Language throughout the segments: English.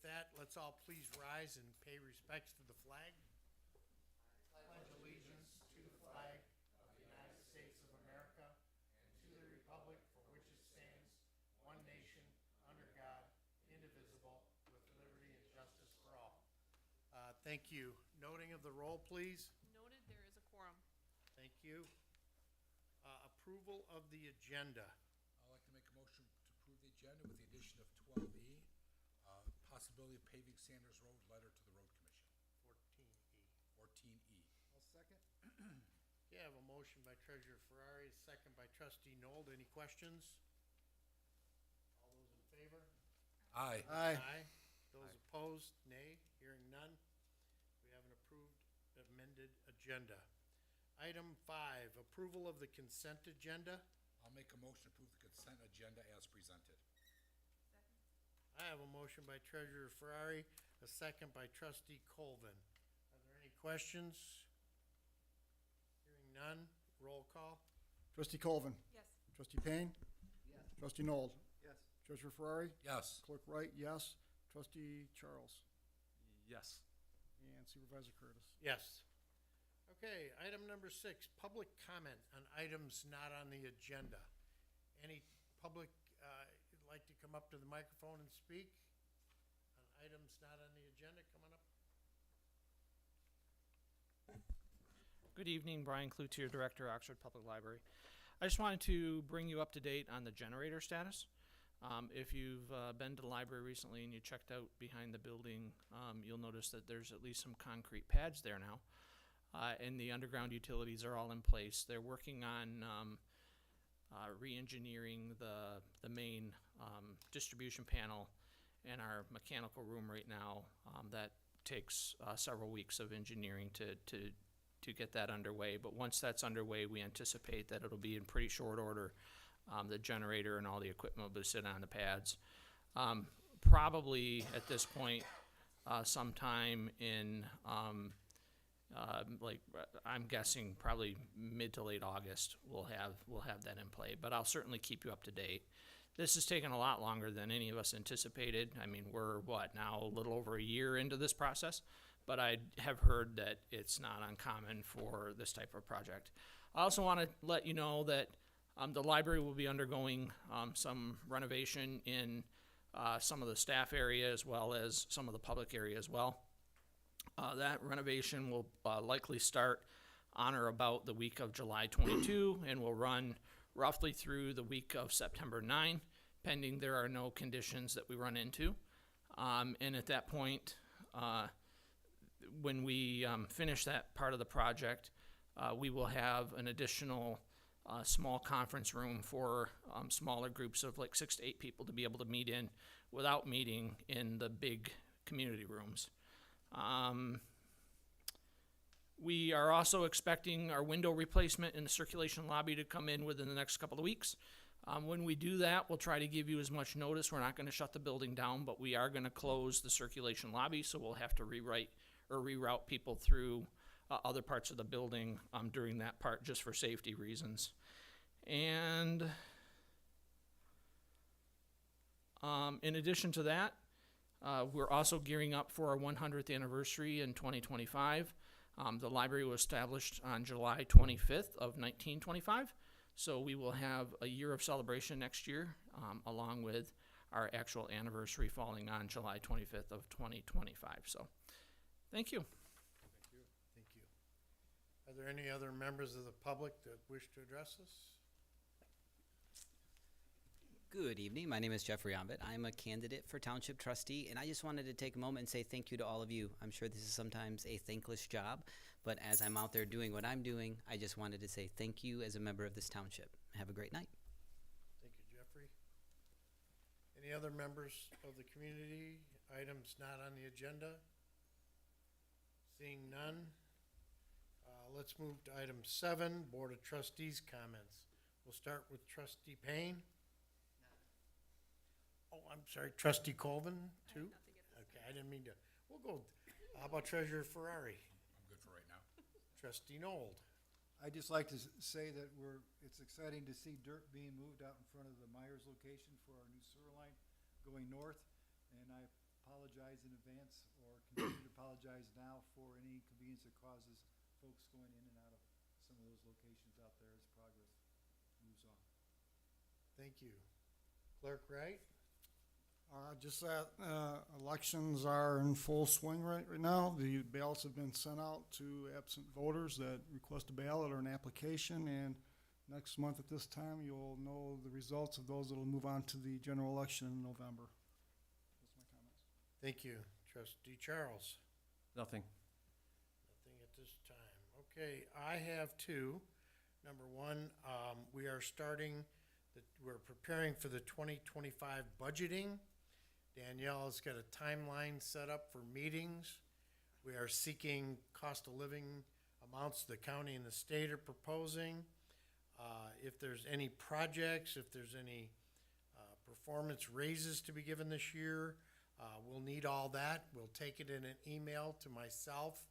that, let's all please rise and pay respects to the flag. Pledge allegiance to the flag of the United States of America and to the republic for which it stands, one nation, under God, indivisible, with liberty and justice for all. Thank you. Noting of the roll, please. Noted, there is a quorum. Thank you. Approval of the agenda. I'd like to make a motion to approve the agenda with the addition of 12E, possibility of paving Sanders Road, letter to the Road Commission. 14E. I'll second. Okay, I have a motion by Treasurer Ferrari, a second by Trustee Nold. Any questions? All those in favor? Aye. Aye. Those opposed, nay. Hearing none. We have an approved amended agenda. Item 5, approval of the consent agenda. I'll make a motion to approve the consent agenda as presented. I have a motion by Treasurer Ferrari, a second by Trustee Colvin. Are there any questions? Hearing none, roll call. Trustee Colvin. Yes. Trustee Payne. Yes. Trustee Nold. Yes. Treasurer Ferrari. Yes. Clerk Wright, yes. Trustee Charles. Yes. And Supervisor Curtis. Yes. Okay, item number 6, public comment on items not on the agenda. Any public like to come up to the microphone and speak on items not on the agenda? Come on up. Good evening, Brian Cloutier, Director, Oxford Public Library. I just wanted to bring you up to date on the generator status. If you've been to the library recently and you checked out behind the building, you'll notice that there's at least some concrete pads there now. And the underground utilities are all in place. They're working on re-engineering the main distribution panel in our mechanical room right now. That takes several weeks of engineering to get that underway. But once that's underway, we anticipate that it'll be in pretty short order. The generator and all the equipment will sit on the pads. Probably at this point, sometime in I'm guessing probably mid to late August, we'll have that in play. But I'll certainly keep you up to date. This has taken a lot longer than any of us anticipated. I mean, we're now a little over a year into this process, but I have heard that it's not uncommon for this type of project. I also want to let you know that the library will be undergoing some renovation in some of the staff area as well as some of the public area as well. That renovation will likely start on or about the week of July 22 and will run roughly through the week of September 9, pending there are no conditions that we run into. And at that point, when we finish that part of the project, we will have an additional small conference room for smaller groups of like 6 to 8 people to be able to meet in without meeting in the big community rooms. We are also expecting our window replacement in the circulation lobby to come in within the next couple of weeks. When we do that, we'll try to give you as much notice. We're not going to shut the building down, but we are going to close the circulation lobby, so we'll have to reroute people through other parts of the building during that part just for safety reasons. And in addition to that, we're also gearing up for our 100th anniversary in 2025. The library was established on July 25th of 1925, so we will have a year of celebration next year, along with our actual anniversary falling on July 25th of 2025. So, thank you. Thank you. Thank you. Are there any other members of the public that wish to address us? Good evening. My name is Jeffrey Ombit. I'm a candidate for Township Trustee, and I just wanted to take a moment and say thank you to all of you. I'm sure this is sometimes a thankless job, but as I'm out there doing what I'm doing, I just wanted to say thank you as a member of this township. Have a great night. Thank you, Jeffrey. Any other members of the community? Items not on the agenda? Seeing none, let's move to item 7, Board of Trustees comments. We'll start with Trustee Payne. Oh, I'm sorry, Trustee Colvin, too? Okay, I didn't mean to. We'll go, how about Treasurer Ferrari? I'm good for right now. Trustee Nold? I'd just like to say that it's exciting to see dirt being moved out in front of the Myers location for our new sewer line going north. And I apologize in advance or continue to apologize now for any inconvenience it causes folks going in and out of some of those locations out there as progress moves on. Thank you. Clerk Wright? Just that, elections are in full swing right now. The ballots have been sent out to absent voters that request a ballot or an application, and next month at this time, you'll know the results of those that'll move on to the general election in November. That's my comments. Thank you. Trustee Charles? Nothing. Nothing at this time. Okay, I have two. Number one, we're preparing for the 2025 budgeting. Danielle has got a timeline set up for meetings. We are seeking cost of living amounts the county and the state are proposing. If there's any projects, if there's any performance raises to be given this year, we'll need all that. We'll take it in an email to myself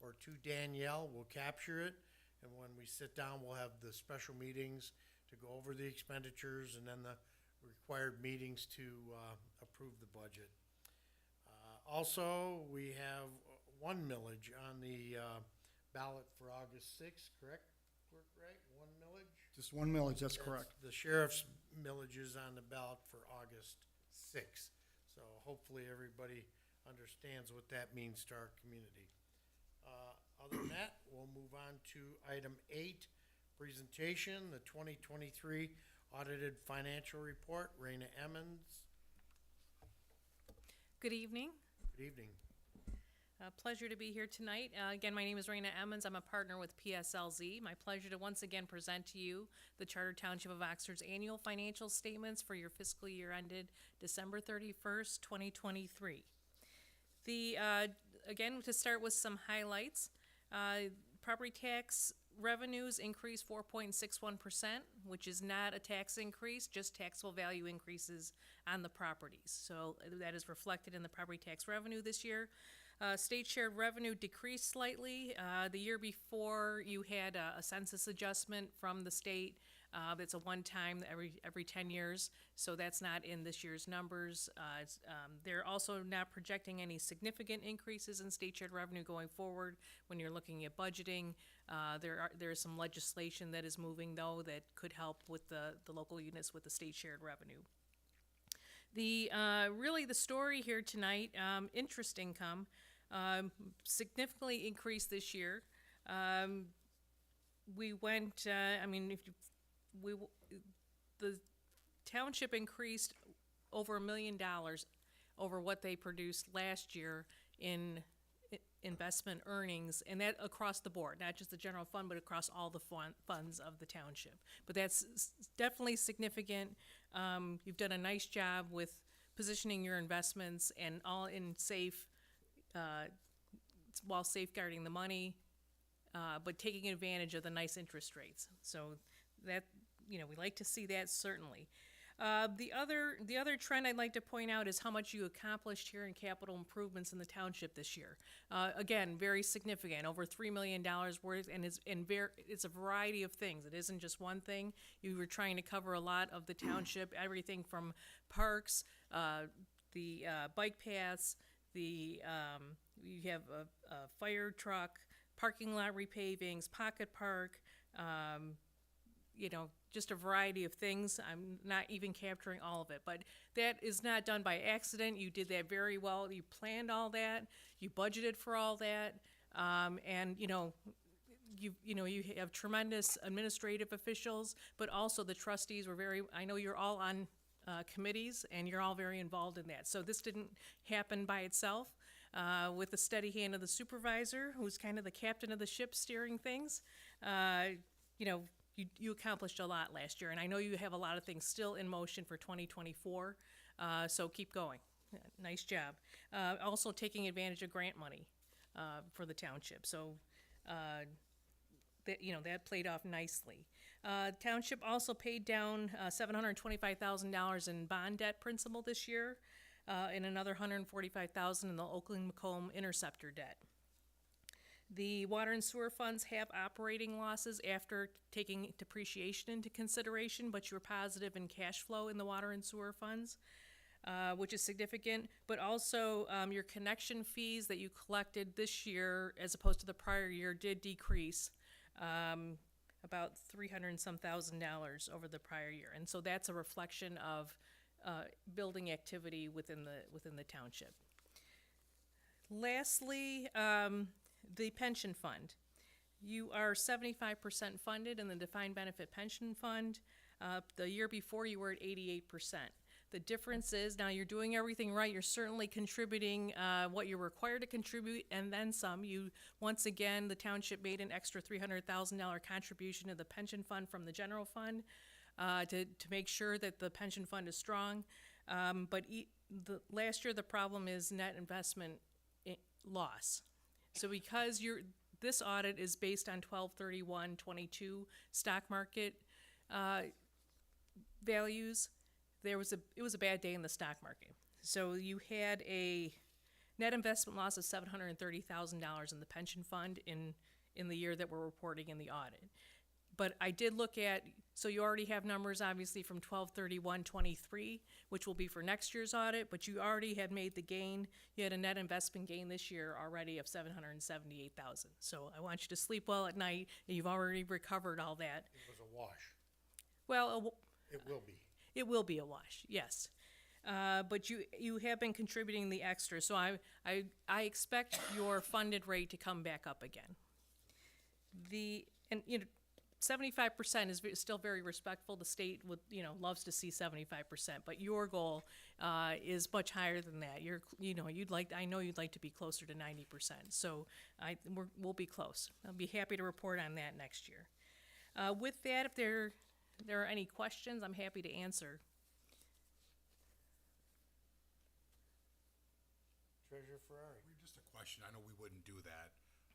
or to Danielle. We'll capture it. And when we sit down, we'll have the special meetings to go over the expenditures and then the required meetings to approve the budget. Also, we have one millage on the ballot for August 6th, correct? Clerk Wright, one millage? Just one millage, that's correct. The sheriff's millage is on the ballot for August 6th. So hopefully everybody understands what that means to our community. Other than that, we'll move on to item 8, presentation, the 2023 audited financial report. Raina Emmons. Good evening. Good evening. Pleasure to be here tonight. Again, my name is Raina Emmons. I'm a partner with PSLZ. My pleasure to once again present to you the Charter Township of Oxford's annual financial statements for your fiscal year ended December 31st, 2023. Again, to start with some highlights, property tax revenues increased 4.61%, which is not a tax increase, just taxable value increases on the properties. So that is reflected in the property tax revenue this year. State shared revenue decreased slightly. The year before, you had a census adjustment from the state. It's a one-time every 10 years, so that's not in this year's numbers. They're also not projecting any significant increases in state shared revenue going forward when you're looking at budgeting. There's some legislation that is moving, though, that could help with the local units with the state shared revenue. Really the story here tonight, interest income, significantly increased this year. We went, the township increased over $1 million over what they produced last year in investment earnings, and that across the board, not just the general fund, but across all the funds of the township. But that's definitely significant. You've done a nice job with positioning your investments and all in safe, while safeguarding the money, but taking advantage of the nice interest rates. So that, we like to see that, certainly. The other trend I'd like to point out is how much you accomplished here in capital improvements in the township this year. Again, very significant, over $3 million worth, and it's a variety of things. It isn't just one thing. You were trying to cover a lot of the township, everything from parks, the bike paths, you have a fire truck, parking lot repavings, pocket park, just a variety of things. I'm not even capturing all of it, but that is not done by accident. You did that very well. You planned all that. You budgeted for all that, and you have tremendous administrative officials, but also the trustees were I know you're all on committees, and you're all very involved in that. So this didn't happen by itself. With the steady hand of the supervisor, who's kind of the captain of the ship steering things, you accomplished a lot last year, and I know you have a lot of things still in motion for 2024, so keep going. Nice job. Also taking advantage of grant money for the township, so that played off nicely. Township also paid down $725,000 in bond debt principal this year, and another $145,000 in the Oakland-Macomb Interceptor debt. The water and sewer funds have operating losses after taking depreciation into consideration, but you're positive in cash flow in the water and sewer funds. which is significant, but also, your connection fees that you collected this year as opposed to the prior year did decrease, about $300 and some thousand over the prior year. And so that's a reflection of, building activity within the township. Lastly, the pension fund. You are 75% funded in the defined benefit pension fund. The year before, you were at 88%. The difference is now you're doing everything right. You're certainly contributing what you're required to contribute and then some. Once again, the township made an extra $300,000 contribution to the pension fund from the general fund to make sure that the pension fund is strong. But last year, the problem is net investment loss. So because this audit is based on 12/31/22 stock market values, it was a bad day in the stock market. So you had a net investment loss of $730,000 in the pension fund in the year that we're reporting in the audit. But I did look at, so you already have numbers obviously from 12/31/23, which will be for next year's audit, but you already had made the gain. You had a net investment gain this year already of $778,000. So I want you to sleep well at night, and you've already recovered all that. It was a wash. Well, It will be. it will be a wash, yes. But you have been contributing the extra, so I expect your funded rate to come back up again. 75% is still very respectful. The state loves to see 75%, but your goal is much higher than that. I know you'd like to be closer to 90%. So we'll be close. I'll be happy to report on that next year. With that, if there are any questions, I'm happy to answer. Treasurer Ferrari. Just a question, I know we wouldn't do that,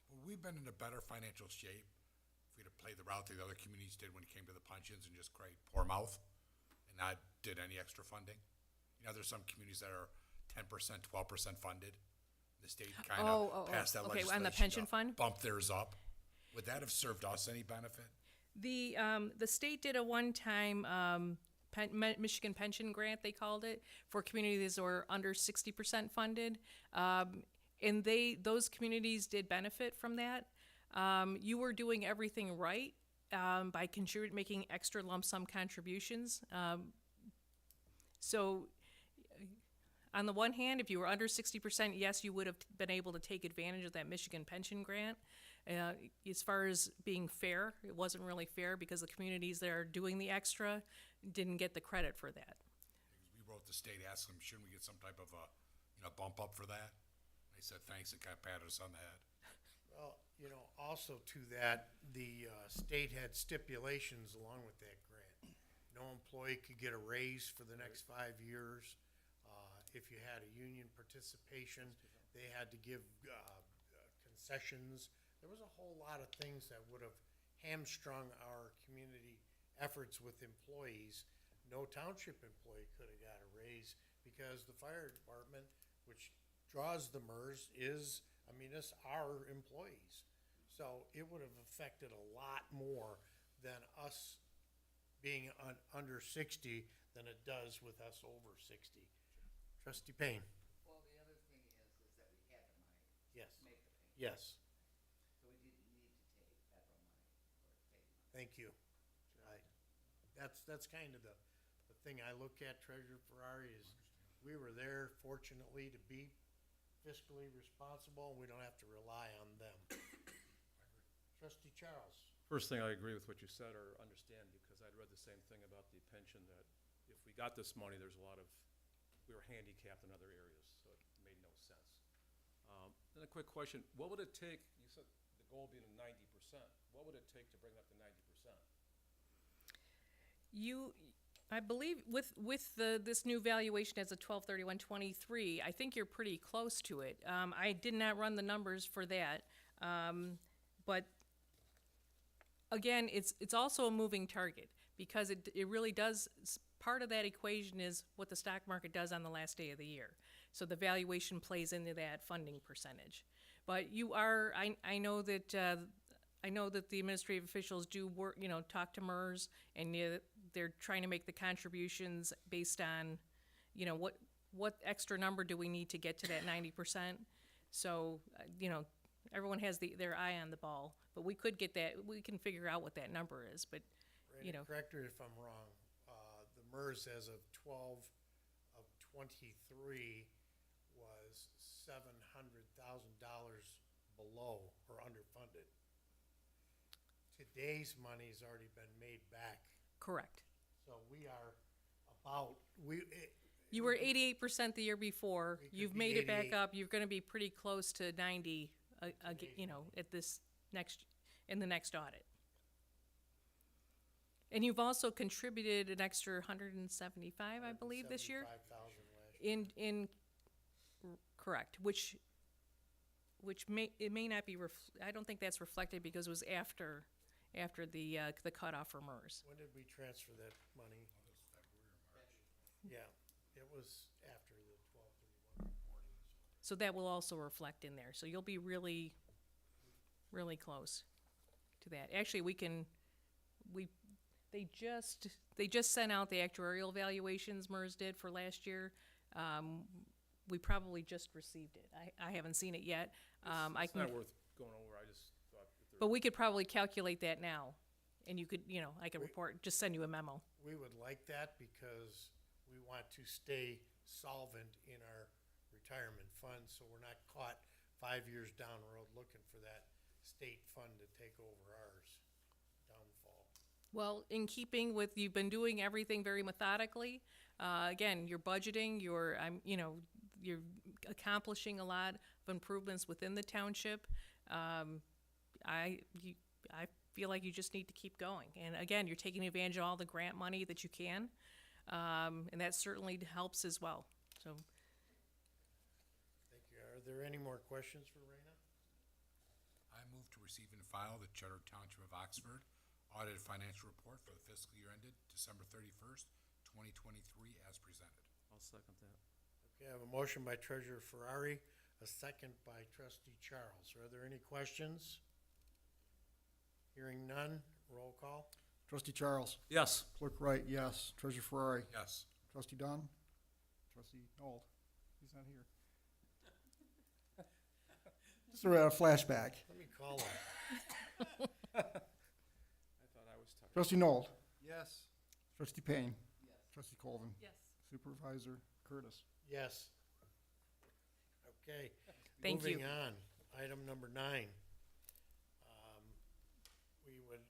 but we've been in a better financial shape if we'd have played the route the other communities did when it came to the pensions and just create poor mouth and not did any extra funding. There's some communities that are 10%, 12% funded. The state kind of passed that legislation. Okay, on the pension to fund? bump theirs up. Would that have served us any benefit? The state did a one-time Michigan pension grant, they called it, for communities that were under 60% funded. And those communities did benefit from that. You were doing everything right by making extra lump sum contributions. So on the one hand, if you were under 60%, yes, you would have been able to take advantage of that Michigan pension grant. As far as being fair, it wasn't really fair because the communities that are doing the extra didn't get the credit for that. We wrote the state, asked them, shouldn't we get some type of a bump up for that? They said thanks and kind of patted us on the head. Well, also to that, the state had stipulations along with that grant. No employee could get a raise for the next 5 years. If you had a union participation, they had to give concessions. There was a whole lot of things that would have hamstrung our community efforts with employees. No township employee could have got a raise because the fire department, which draws the MERS, it's our employees. So it would have affected a lot more than us being under 60 than it does with us over 60. Trustee Payne. Well, the other thing is that we had the money Yes. to make the payment. Yes, So we didn't need to take federal money or state money. thank you. That's kind of the thing I look at, Treasurer Ferrari, is we were there fortunately to be fiscally responsible, and we don't have to rely on them. Trustee Charles. First thing, I agree with what you said or understand, because I'd read the same thing about the pension, that if we got this money, we were handicapped in other areas, so it made no sense. Then a quick question, what would it take, you said the goal being 90%, what would it take to bring that to 90%? I believe with this new valuation as of 12/31/23, I think you're pretty close to it. I did not run the numbers for that, but again, it's also a moving target because it really does. Part of that equation is what the stock market does on the last day of the year. So the valuation plays into that funding percentage. But I know that the administrative officials do work, talk to MERS, and they're trying to make the contributions based on, what extra number do we need to get to that 90%? So, everyone has their eye on the ball, but we could get that, we can figure out what that number is, but, Randy, correct me if I'm wrong, the MERS as of 12/23 was $700,000 below or underfunded. Today's money's already been made back, correct. so we are about, You were 88% the year before. We could You've be made it back 88. up. You're gonna be pretty close to 90, at this in the next audit. And you've also contributed an extra 175, I believe, this year. 75,000 last year. Correct, which may not be I don't think that's reflected because it was after the cutoff for MERS. When did we transfer that money? Yeah, it was after the 12/31 reporting. So that will also reflect in there. So you'll be really, really close to that. Actually, they just sent out the actuarial valuations MERS did for last year. We probably just received it. I haven't seen it yet. It's not worth going over, I just thought if there. But we could probably calculate that now. And you could, I could just send you a memo. We would like that because we want to stay solvent in our retirement fund, so we're not caught 5 years down the road looking for that state fund to take over ours downfall. Well, in keeping with, you've been doing everything very methodically. Again, you're budgeting, you're accomplishing a lot of improvements within the township. I feel like you just need to keep going. And again, you're taking advantage of all the grant money that you can. And that certainly helps as well. So, Thank you. Are there any more questions for Raina? I move to receive and file the Charter Township of Oxford audited financial report for the fiscal year ended December 31st, 2023, as presented. I'll second that. Okay, I have a motion by Treasurer Ferrari, a second by Trustee Charles. Are there any questions? Hearing none, roll call. Trustee Charles. Yes. Clerk Wright, yes. Treasurer Ferrari. Yes. Trustee Dunn. Trustee Noel. He's not here. Just a flashback. Let me call him. I thought I was talking. Trustee Noel. Yes. Trustee Payne. Trustee Colvin. yes. Supervisor Curtis. Yes. Okay. Thank you. Moving on, item number 9. We would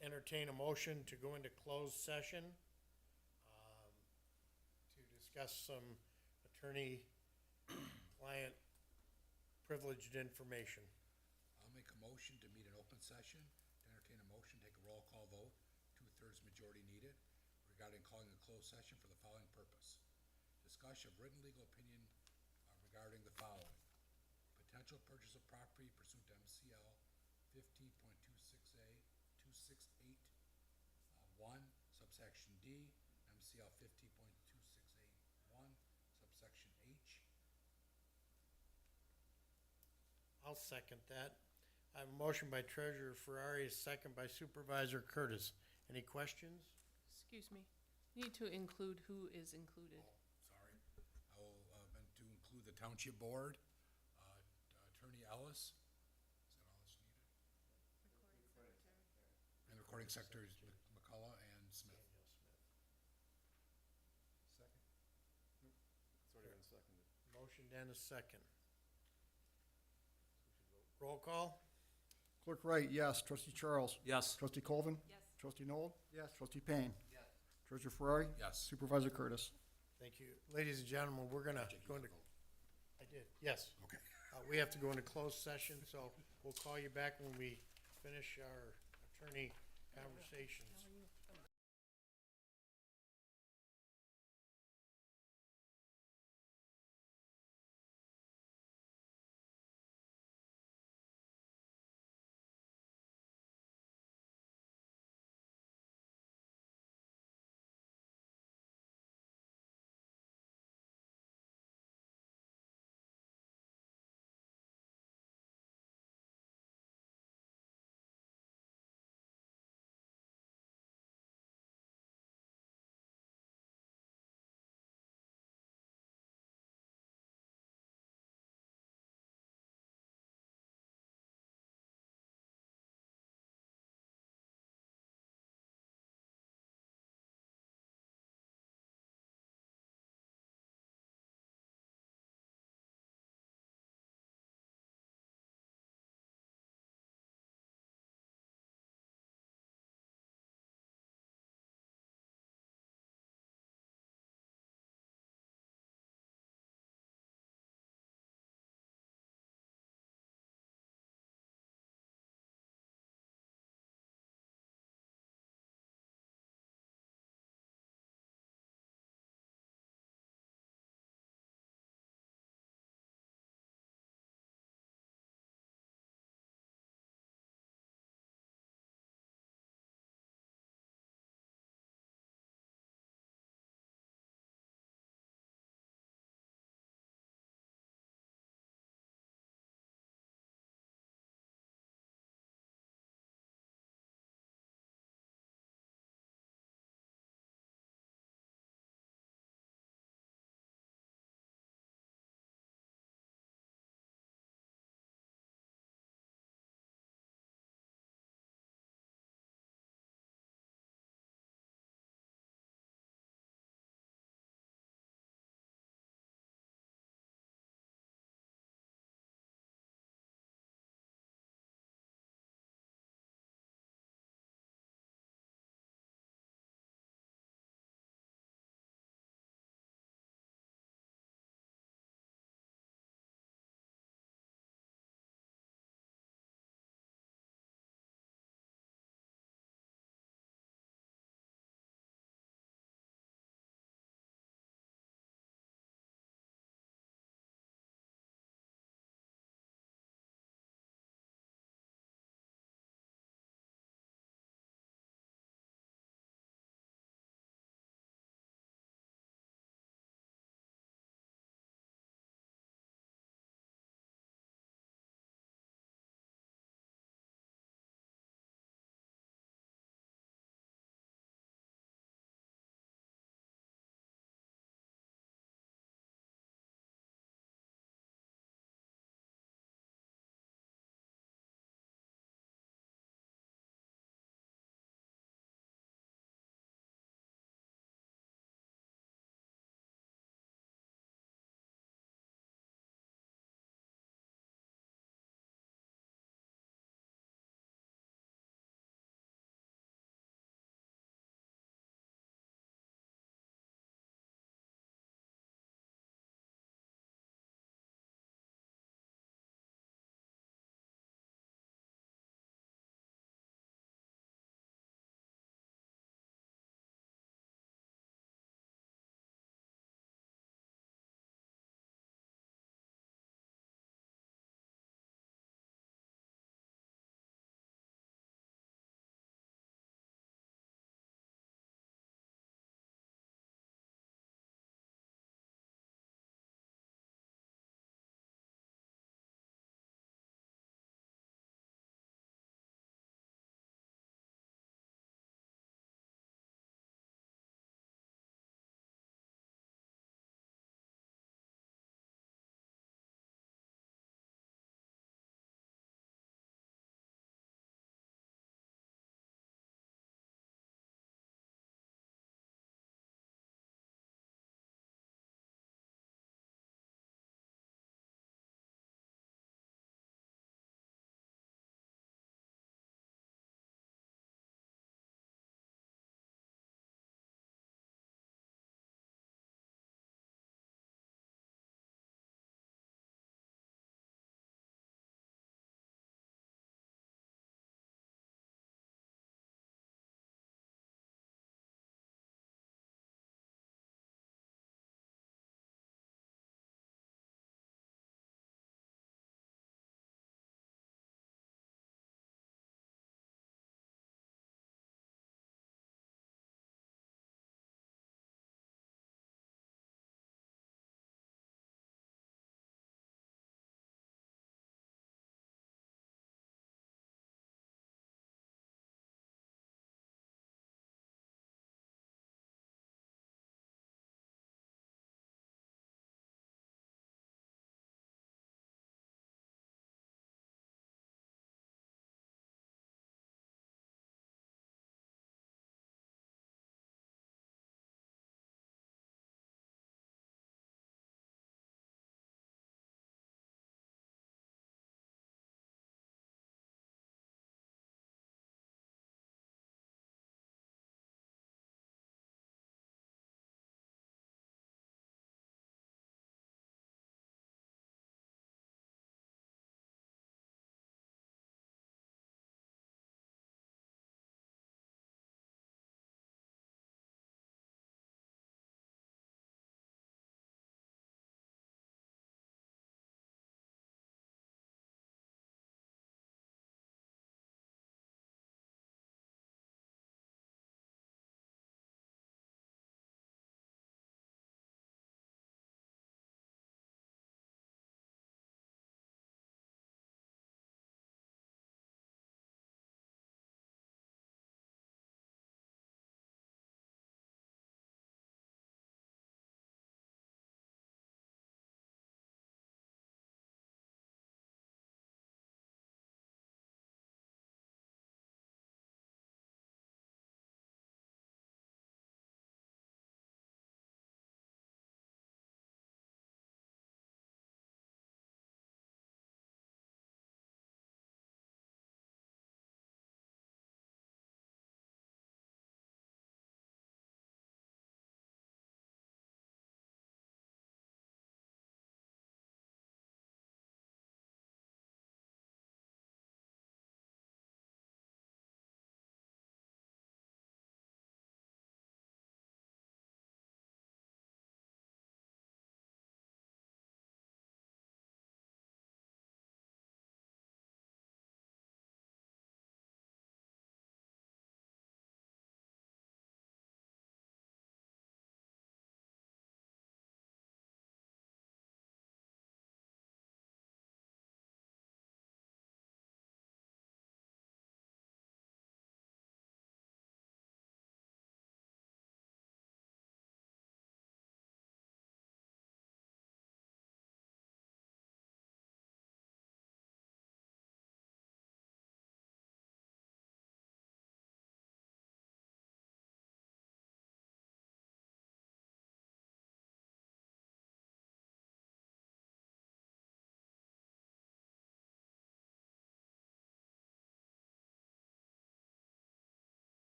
entertain a motion to go into closed session to discuss some attorney-client privileged information. I'll make a motion to meet an open session, to entertain a motion, take a roll call vote, 2/3 majority needed, regarding calling a closed session for the following purpose. Discussion of written legal opinion regarding the following. Potential purchase of property pursuant to MCL 15.26A, 268, 1, subsection D, MCL 15.268, 1, subsection H. I'll second that. I have a motion by Treasurer Ferrari, a second by Supervisor Curtis. Any questions? Excuse me, you need to include who is included. Sorry. I will, meant to include the Township Board, Attorney Ellis. Is that all that's needed? And Recording Secretaries McCullough and Smith. Second. It's already been seconded. Motion and a second. Roll call? Clerk Wright, yes. Trustee Charles. Yes. Trustee Colvin. Yes. Trustee Noel. Yes. Trustee Payne. Treasurer Ferrari. Yes. Supervisor Curtis. Thank you. Ladies and gentlemen, we're gonna go into, I did, yes. Okay. We have to go into closed session, so we'll call you back when we finish our attorney conversations.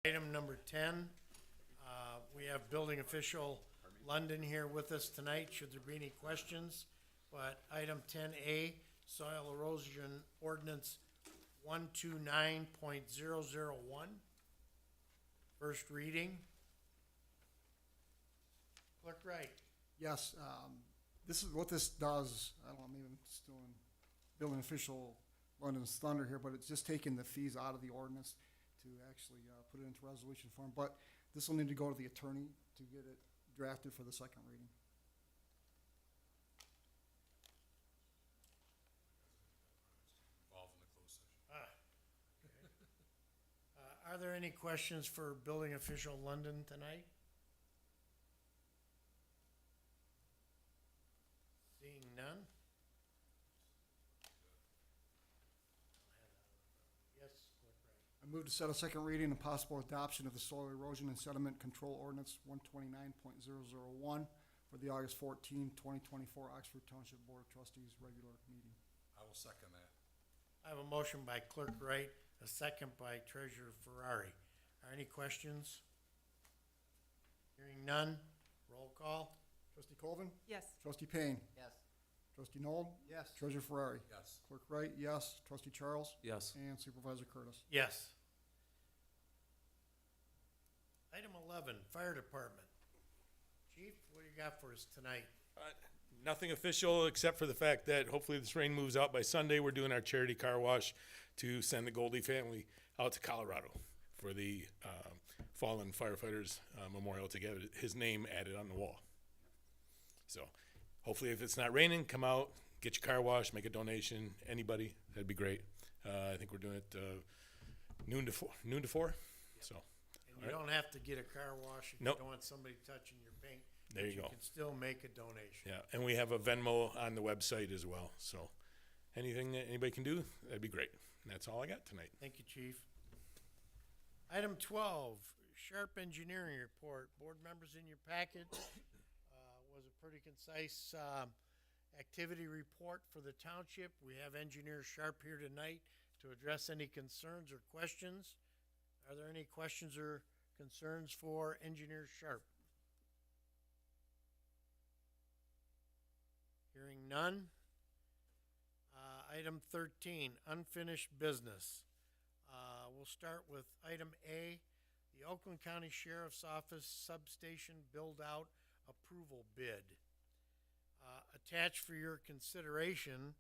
Item number 10, we have building official London here with us tonight, should there be any questions. But item 10A, soil erosion ordinance 129.001, first reading. Clerk Wright. Yes, this is what this does. I don't know, maybe I'm still in building official London's thunder here, but it's just taking the fees out of the ordinance to actually put it into resolution form. But this will need to go to the attorney to get it drafted for the second reading. Involved in the closed session. Are there any questions for building official London tonight? Seeing none? Yes, Clerk Wright. I move to set a second reading and possible adoption of the soil erosion and sediment control ordinance 129.001 for the August 14, 2024 Oxford Township Board of Trustees regular meeting. I will second that. I have a motion by Clerk Wright, a second by Treasurer Ferrari. Are any questions? Hearing none, roll call. Trustee Colvin? Yes. Trustee Payne? Yes. Trustee Noel? Yes. Treasurer Ferrari? Yes. Clerk Wright, yes. Trustee Charles? Yes. And Supervisor Curtis. Yes. Item 11, Fire Department. Chief, what do you got for us tonight? Nothing official, except for the fact that hopefully this rain moves out by Sunday. We're doing our charity car wash to send the Goldie family out to Colorado for the fallen firefighters memorial to get his name added on the wall. So hopefully if it's not raining, come out, get your car washed, make a donation. Anybody, that'd be great. I think we're doing it noon to 4. So And you don't have to get a car wash if you Nope. don't want somebody touching your paint. There but you go. You can still make a donation. yeah, and we have a Venmo on the website as well. So anything that anybody can do, that'd be great. And that's all I got tonight. Thank you, Chief. Item 12, Sharp Engineering Report. Board members, in your packet was a pretty concise activity report for the township. We have Engineer Sharp here tonight to address any concerns or questions. Are there any questions or concerns for Engineer Sharp? Hearing none. Item 13, unfinished business. We'll start with item A, the Oakland County Sheriff's Office Substation Build-Out Approval Bid. Attached for your consideration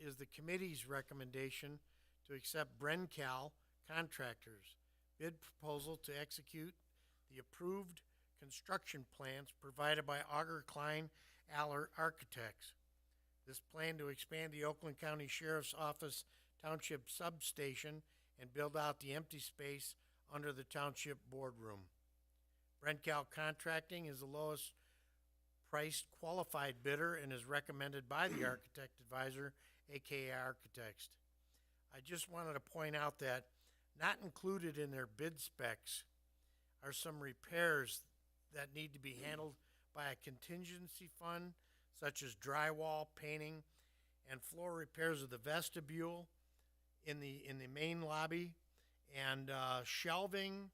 is the committee's recommendation to accept Brencal Contractors bid proposal to execute the approved construction plans provided by Auger Klein Aller Architects. This plan to expand the Oakland County Sheriff's Office Township Substation and build out the empty space under the Township Boardroom. Brencal Contracting is the lowest priced qualified bidder and is recommended by the Architect Advisor, aka Architects. I just wanted to point out that not included in their bid specs are some repairs that need to be handled by a contingency fund, such as drywall, painting, and floor repairs of the vestibule in the main lobby, and shelving,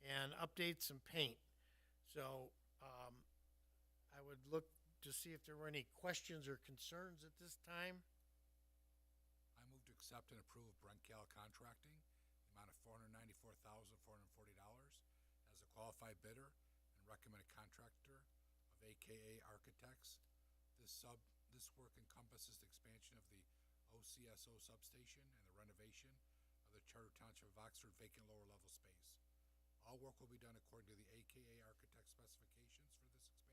and updates and paint. So I would look to see if there were any questions or concerns at this time. I move to accept and approve Brencal Contracting, the amount of $494,440 as a qualified bidder and recommended contractor of AKA Architects. This work encompasses the expansion of the OCSO substation and the renovation of the Charter Township of Oxford vacant lower level space. All work will be done according to the AKA Architect specifications for this expansion.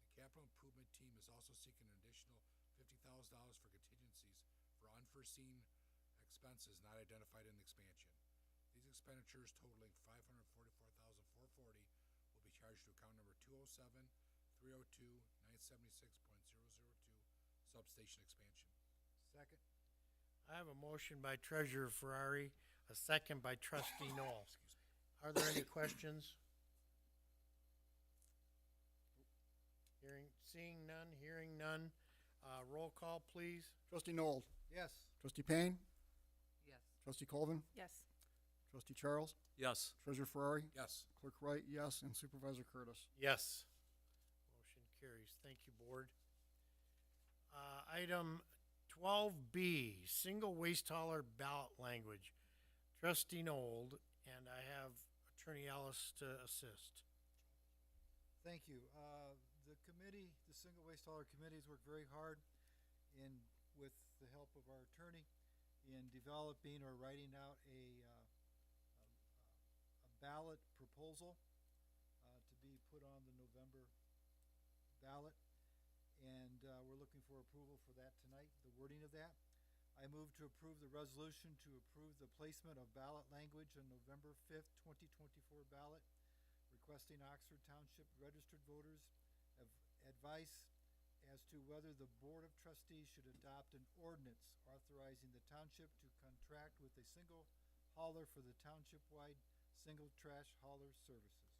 The capital improvement team is also seeking an additional $50,000 for contingencies for unforeseen expenses not identified in the expansion. These expenditures totaling $544,440 will be charged to account number 207-302-976.002 substation expansion. Second. I have a motion by Treasurer Ferrari, a second by Trustee Noel. Are there any questions? Seeing none, hearing none. Roll call, please. Trustee Noel? Yes. Trustee Payne? Yes. Trustee Colvin? Yes. Trustee Charles? Yes. Treasurer Ferrari? Yes. Clerk Wright, yes, and Supervisor Curtis. Yes. Motion carries. Thank you, Board. Item 12B, single waste hauler ballot language. Trustee Nold, and I have Attorney Ellis to assist. Thank you. The committee, the Single Waste Hauler Committee has worked very hard with the help of our attorney in developing or writing out a ballot proposal to be put on the November ballot. And we're looking for approval for that tonight, the wording of that. I move to approve the resolution to approve the placement of ballot language on November 5th, 2024 ballot, requesting Oxford Township registered voters of advice as to whether the Board of Trustees should adopt an ordinance authorizing the township to contract with a single hauler for the township-wide single trash hauler services.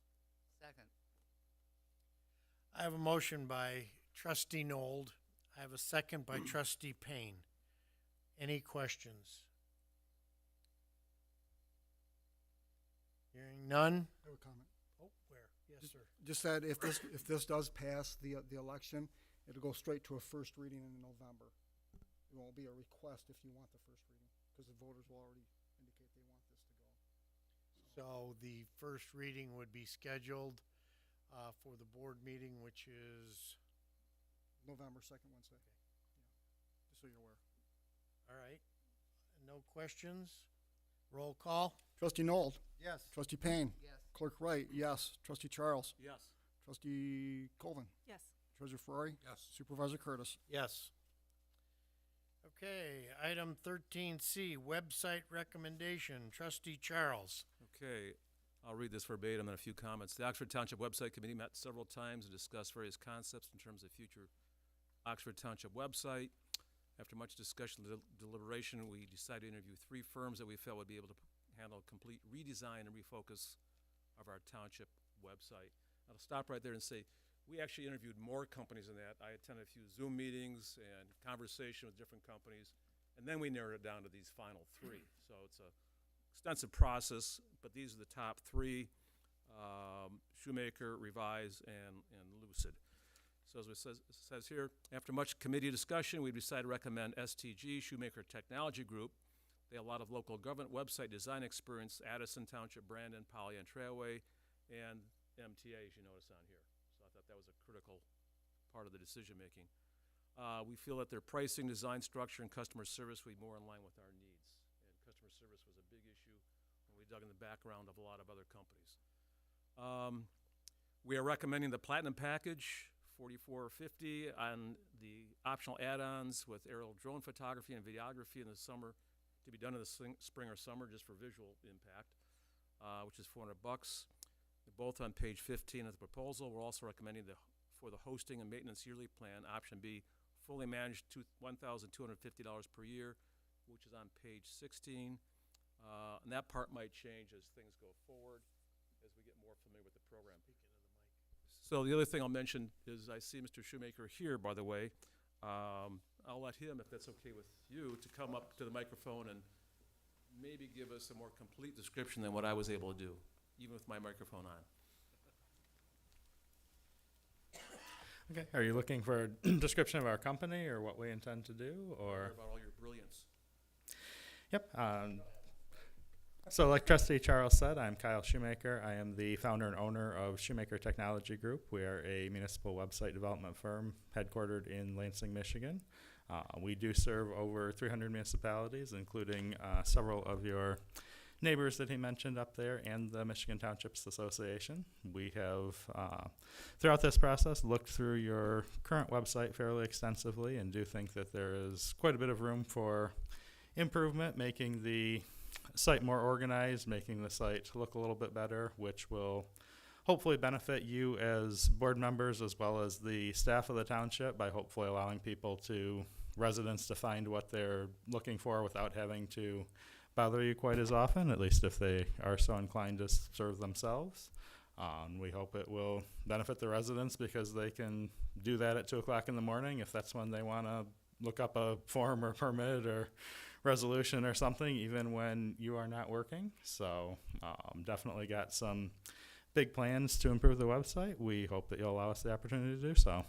Second. I have a motion by Trustee Nold. I have a second by Trustee Payne. Any questions? Hearing none? I have a comment. Oh, where? Yes, sir. Just that if this does pass the election, it'll go straight to a first reading in November. It won't be a request if you want the first reading, because the voters will already indicate they want this to go. So the first reading would be scheduled for the board meeting, which is, November, second Wednesday. Yeah, just so you're aware. all right. No questions? Roll call? Trustee Nold? Yes. Trustee Payne? Yes. Clerk Wright, yes. Trustee Charles? Yes. Trustee Colvin? Yes. Treasurer Ferrari? Yes. Supervisor Curtis? Yes. Okay, item 13C, website recommendation. Trustee Charles. Okay, I'll read this verbatim and a few comments. The Oxford Township Website Committee met several times and discussed various concepts in terms of future Oxford Township website. After much discussion and deliberation, we decided to interview 3 firms that we felt would be able to handle a complete redesign and refocus of our township website. I'll stop right there and say, we actually interviewed more companies than that. I attended a few Zoom meetings and conversation with different companies, and then we narrowed it down to these final 3. So it's a extensive process, but these are the top 3, Shoemaker, Revise, and Lucid. So as it says here, after much committee discussion, we decided to recommend STG, Shoemaker Technology Group. They have a lot of local government website design experience, Addison Township, Brandon, Polly, and Trailway, and MTA, as you notice on here. So I thought that was a critical part of the decision-making. We feel that their pricing, design structure, and customer service will be more in line with our needs. And customer service was a big issue when we dug in the background of a lot of other companies. We are recommending the Platinum Package, $44.50, on the optional add-ons with aerial drone photography and videography in the summer, to be done in the spring or summer just for visual impact, which is $400. They're both on page 15 of the proposal. We're also recommending for the hosting and maintenance yearly plan, option B, fully managed $1,250 per year, which is on page 16. And that part might change as things go forward, as we get more familiar with the program. So the other thing I'll mention is I see Mr. Shoemaker here, by the way. I'll let him, if that's okay with you, to come up to the microphone and maybe give us a more complete description than what I was able to do, even with my microphone on. Okay, are you looking for a description of our company or what we intend to do, or? About all your brilliance. Yep. So like Trustee Charles said, I'm Kyle Shoemaker. I am the founder and owner of Shoemaker Technology Group. We are a municipal website development firm headquartered in Lansing, Michigan. We do serve over 300 municipalities, including several of your neighbors that he mentioned up there and the Michigan Townships Association. We have, throughout this process, looked through your current website fairly extensively and do think that there is quite a bit of room for improvement, making the site more organized, making the site look a little bit better, which will hopefully benefit you as board members as well as the staff of the township by hopefully allowing residents to find what they're looking for without having to bother you quite as often, at least if they are so inclined to serve themselves. We hope it will benefit the residents because they can do that at 2 o'clock in the morning if that's when they want to look up a form or permit or resolution or something, even when you are not working. So definitely got some big plans to improve the website. We hope that you'll allow us the opportunity to do so.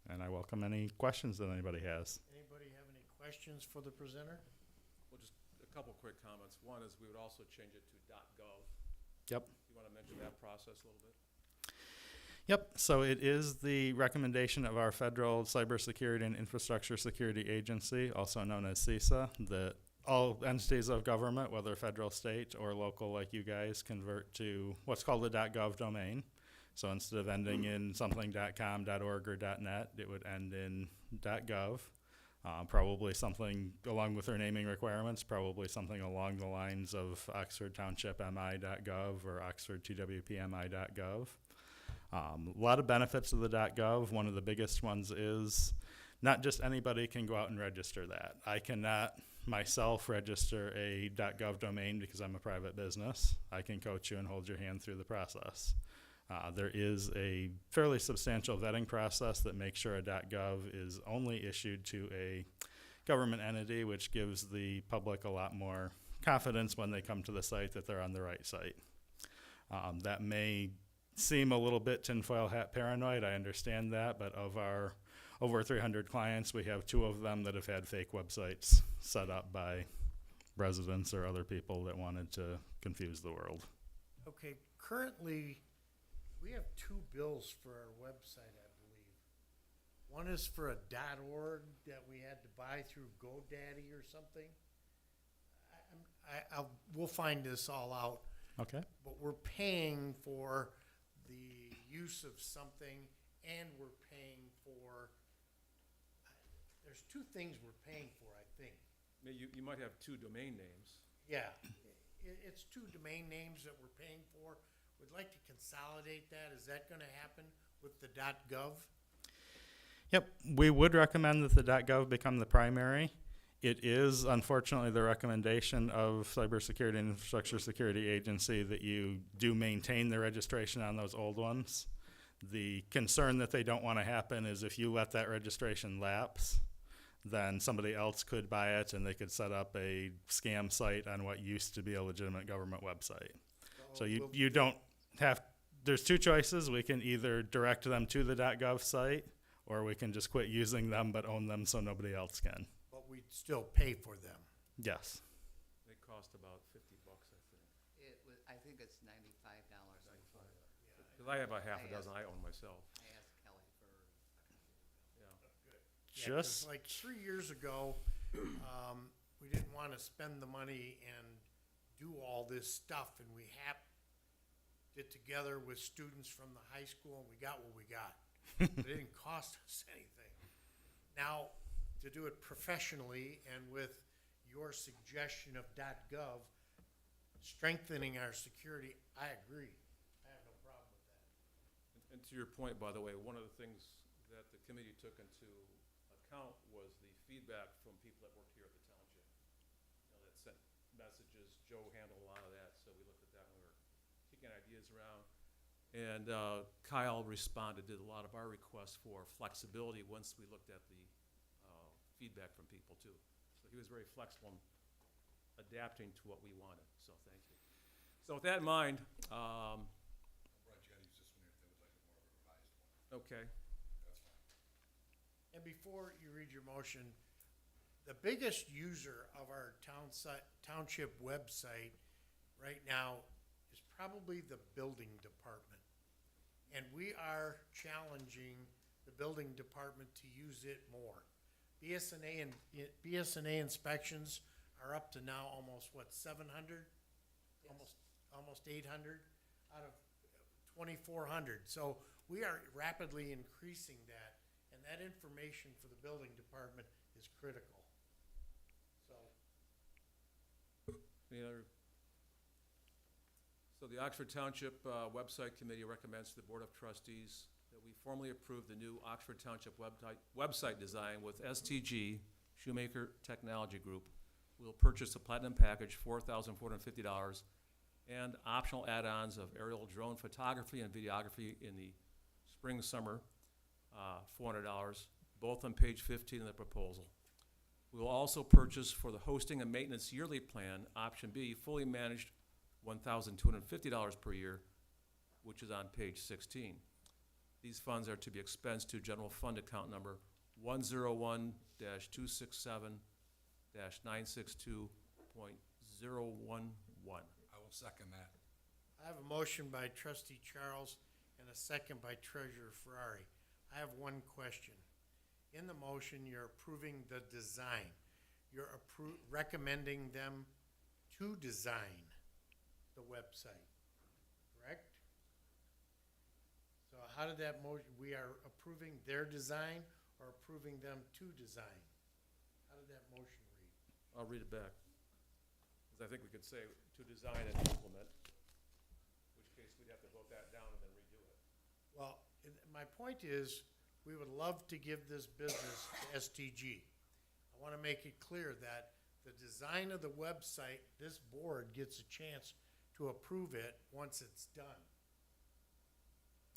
And I welcome any questions that anybody has. Anybody have any questions for the presenter? Well, just a couple quick comments. One is we would also change it to .gov. Yep. You want to mention that process a little bit? Yep. So it is the recommendation of our Federal Cybersecurity and Infrastructure Security Agency, also known as CISA, that all entities of government, whether federal, state, or local like you guys, convert to what's called a .gov domain. So instead of ending in something .com, .org, or .net, it would end in .gov. Probably something along with their naming requirements, probably something along the lines of oxfordtownshipmi.gov or oxfordtwpmi.gov. A lot of benefits of the .gov. One of the biggest ones is not just anybody can go out and register that. I cannot myself register a .gov domain because I'm a private business. I can coach you and hold your hand through the process. There is a fairly substantial vetting process that makes sure a .gov is only issued to a government entity, which gives the public a lot more confidence when they come to the site that they're on the right site. That may seem a little bit tinfoil hat paranoid, I understand that, but of our over 300 clients, we have 2 of them that have had fake websites set up by residents or other people that wanted to confuse the world. Okay, currently, we have 2 bills for our website, I believe. One is for a .org that we had to buy through GoDaddy or something. We'll find this all out. Okay. But we're paying for the use of something, and we're paying for, there's 2 things we're paying for, I think. You might have 2 domain names. Yeah, it's 2 domain names that we're paying for. We'd like to consolidate that. Is that gonna happen with the .gov? Yep, we would recommend that the .gov become the primary. It is unfortunately the recommendation of Cybersecurity and Infrastructure Security Agency that you do maintain the registration on those old ones. The concern that they don't want to happen is if you let that registration lapse, then somebody else could buy it and they could set up a scam site on what used to be a legitimate government website. So you don't have, there's 2 choices. We can either direct them to the .gov site, or we can just quit using them but own them so nobody else can. But we'd still pay for them. Yes. They cost about $50, I think. I think it's $95. Because I have a half a dozen I own myself. I asked Kelly for, Yeah. Yeah, 'cause like 3 years ago, we didn't want to spend the money and do all this stuff, and we get together with students from the high school, and we got what we got. It didn't cost us anything. Now, to do it professionally and with your suggestion of .gov, strengthening our security, I agree. I have no problem with that. And to your point, by the way, one of the things that the committee took into account was the feedback from people that worked here at the township. That sent messages. Joe handled a lot of that, so we looked at that when we were kicking ideas around. And Kyle responded, did a lot of our requests for flexibility once we looked at the feedback from people too. So he was very flexible in adapting to what we wanted, so thank you. So with that in mind, okay. And before you read your motion, the biggest user of our township website right now is probably the building department. And we are challenging the building department to use it more. BSNA inspections are up to now almost, 700? Yes. Almost 800 out of 2,400. So we are rapidly increasing that, and that information for the building department is critical. So, Any other? So the Oxford Township Website Committee recommends to the Board of Trustees that we formally approve the new Oxford Township website design with STG, Shoemaker Technology Group. We'll purchase a platinum package, $4,450, and optional add-ons of aerial drone photography and videography in the spring, summer, $400, both on page 15 of the proposal. We will also purchase for the hosting and maintenance yearly plan, option B, fully managed $1,250 per year, which is on page 16. These funds are to be expensed to general fund account number 101-267-962.011. I will second that. I have a motion by trustee Charles and a second by treasurer Ferrari. I have one question. In the motion, you're approving the design. You're recommending them to design the website, correct? So how did that motion, we are approving their design or approving them to design? How did that motion read? I'll read it back. Because I think we could say to design and implement, in which case we'd have to vote that down and then redo it. Well, my point is, we would love to give this business to STG. I want to make it clear that the design of the website, this board gets a chance to approve it once it's done.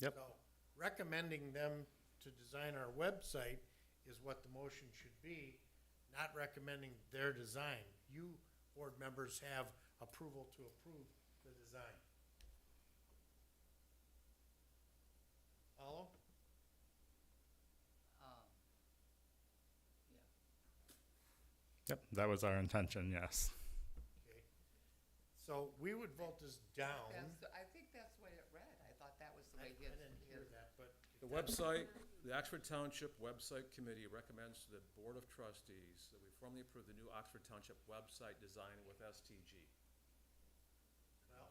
Yep. So recommending them to design our website is what the motion should be, not recommending their design. You, board members, have approval to approve the design. Follow? Yep, that was our intention, yes. Okay. So we would vote this down. I think that's the way it read. I thought that was the I way didn't hear that, but. The website, the Oxford Township Website Committee recommends to the Board of Trustees that we formally approve the new Oxford Township website design with STG. Well,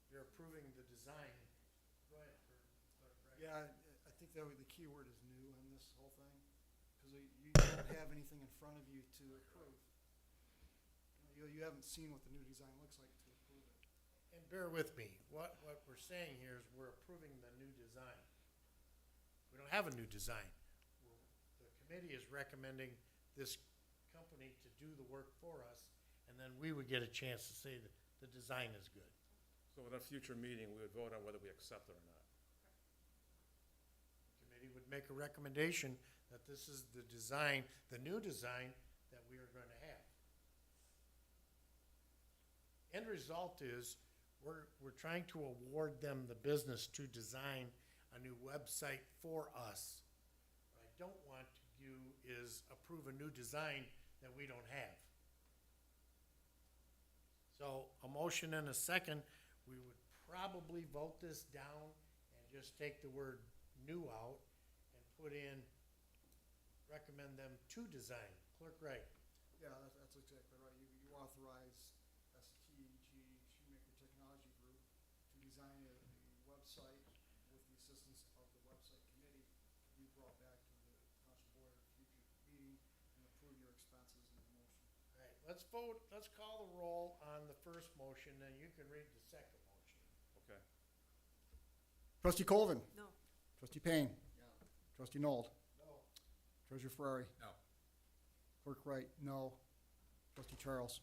you're approving the design. Go ahead, Clerk Wright. Yeah, I think that the key word is new in this whole thing, because you don't have anything in front of you to approve. You haven't seen what the new design looks like to approve it. And bear with me, what we're saying here is we're approving the new design. We don't have a new design. The committee is recommending this company to do the work for us, and then we would get a chance to say that the design is good. So at a future meeting, we would vote on whether we accept it or not. The committee would make a recommendation that this is the design, the new design that we are going to have. End result is, we're trying to award them the business to design a new website for us. What I don't want to do is approve a new design that we don't have. So a motion and a second, we would probably vote this down and just take the word new out and put in, recommend them to design. Clerk Wright. Yeah, that's exactly right. You authorize STG, Shoemaker Technology Group, to design a website with the assistance of the website committee to be brought back to the township board at a future meeting and approve your expenses in the motion. All right, let's vote, let's call the roll on the first motion, then you can read the second motion. Okay. Trustee Colvin. No. Trustee Payne. No. Trustee Nold. No. Treasurer Ferrari. No. Clerk Wright, no. Trustee Charles.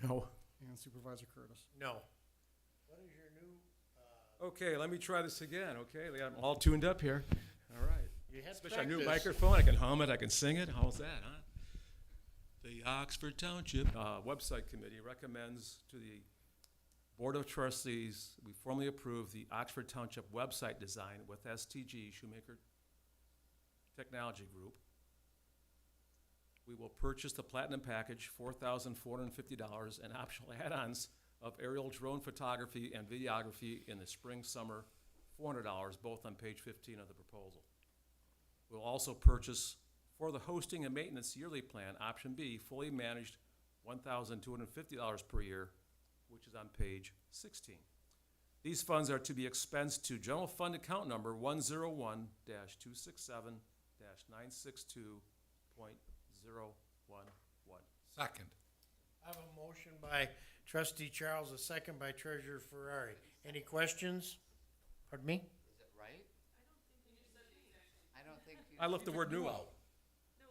No. And Supervisor Curtis. No. What is your new, Okay, let me try this again, okay? I'm all tuned up here. All right. you had Especially a new practice. microphone, I can hum it, I can sing it, how's that, huh? The Oxford Township Website Committee recommends to the Board of Trustees, we formally approve the Oxford Township website design with STG, Shoemaker Technology Group. We will purchase the Platinum Package, $4,450, and optional add-ons of aerial drone photography and videography in the spring, summer, $400, both on page 15 of the proposal. We'll also purchase for the hosting and maintenance yearly plan, option B, fully managed $1,250 per year, which is on page 16. These funds are to be expensed to general fund account number 101-267-962.011. Second. I have a motion by trustee Charles, a second by treasurer Ferrari. Any questions? Pardon me? Is it right? I don't think you. I left the word new out. I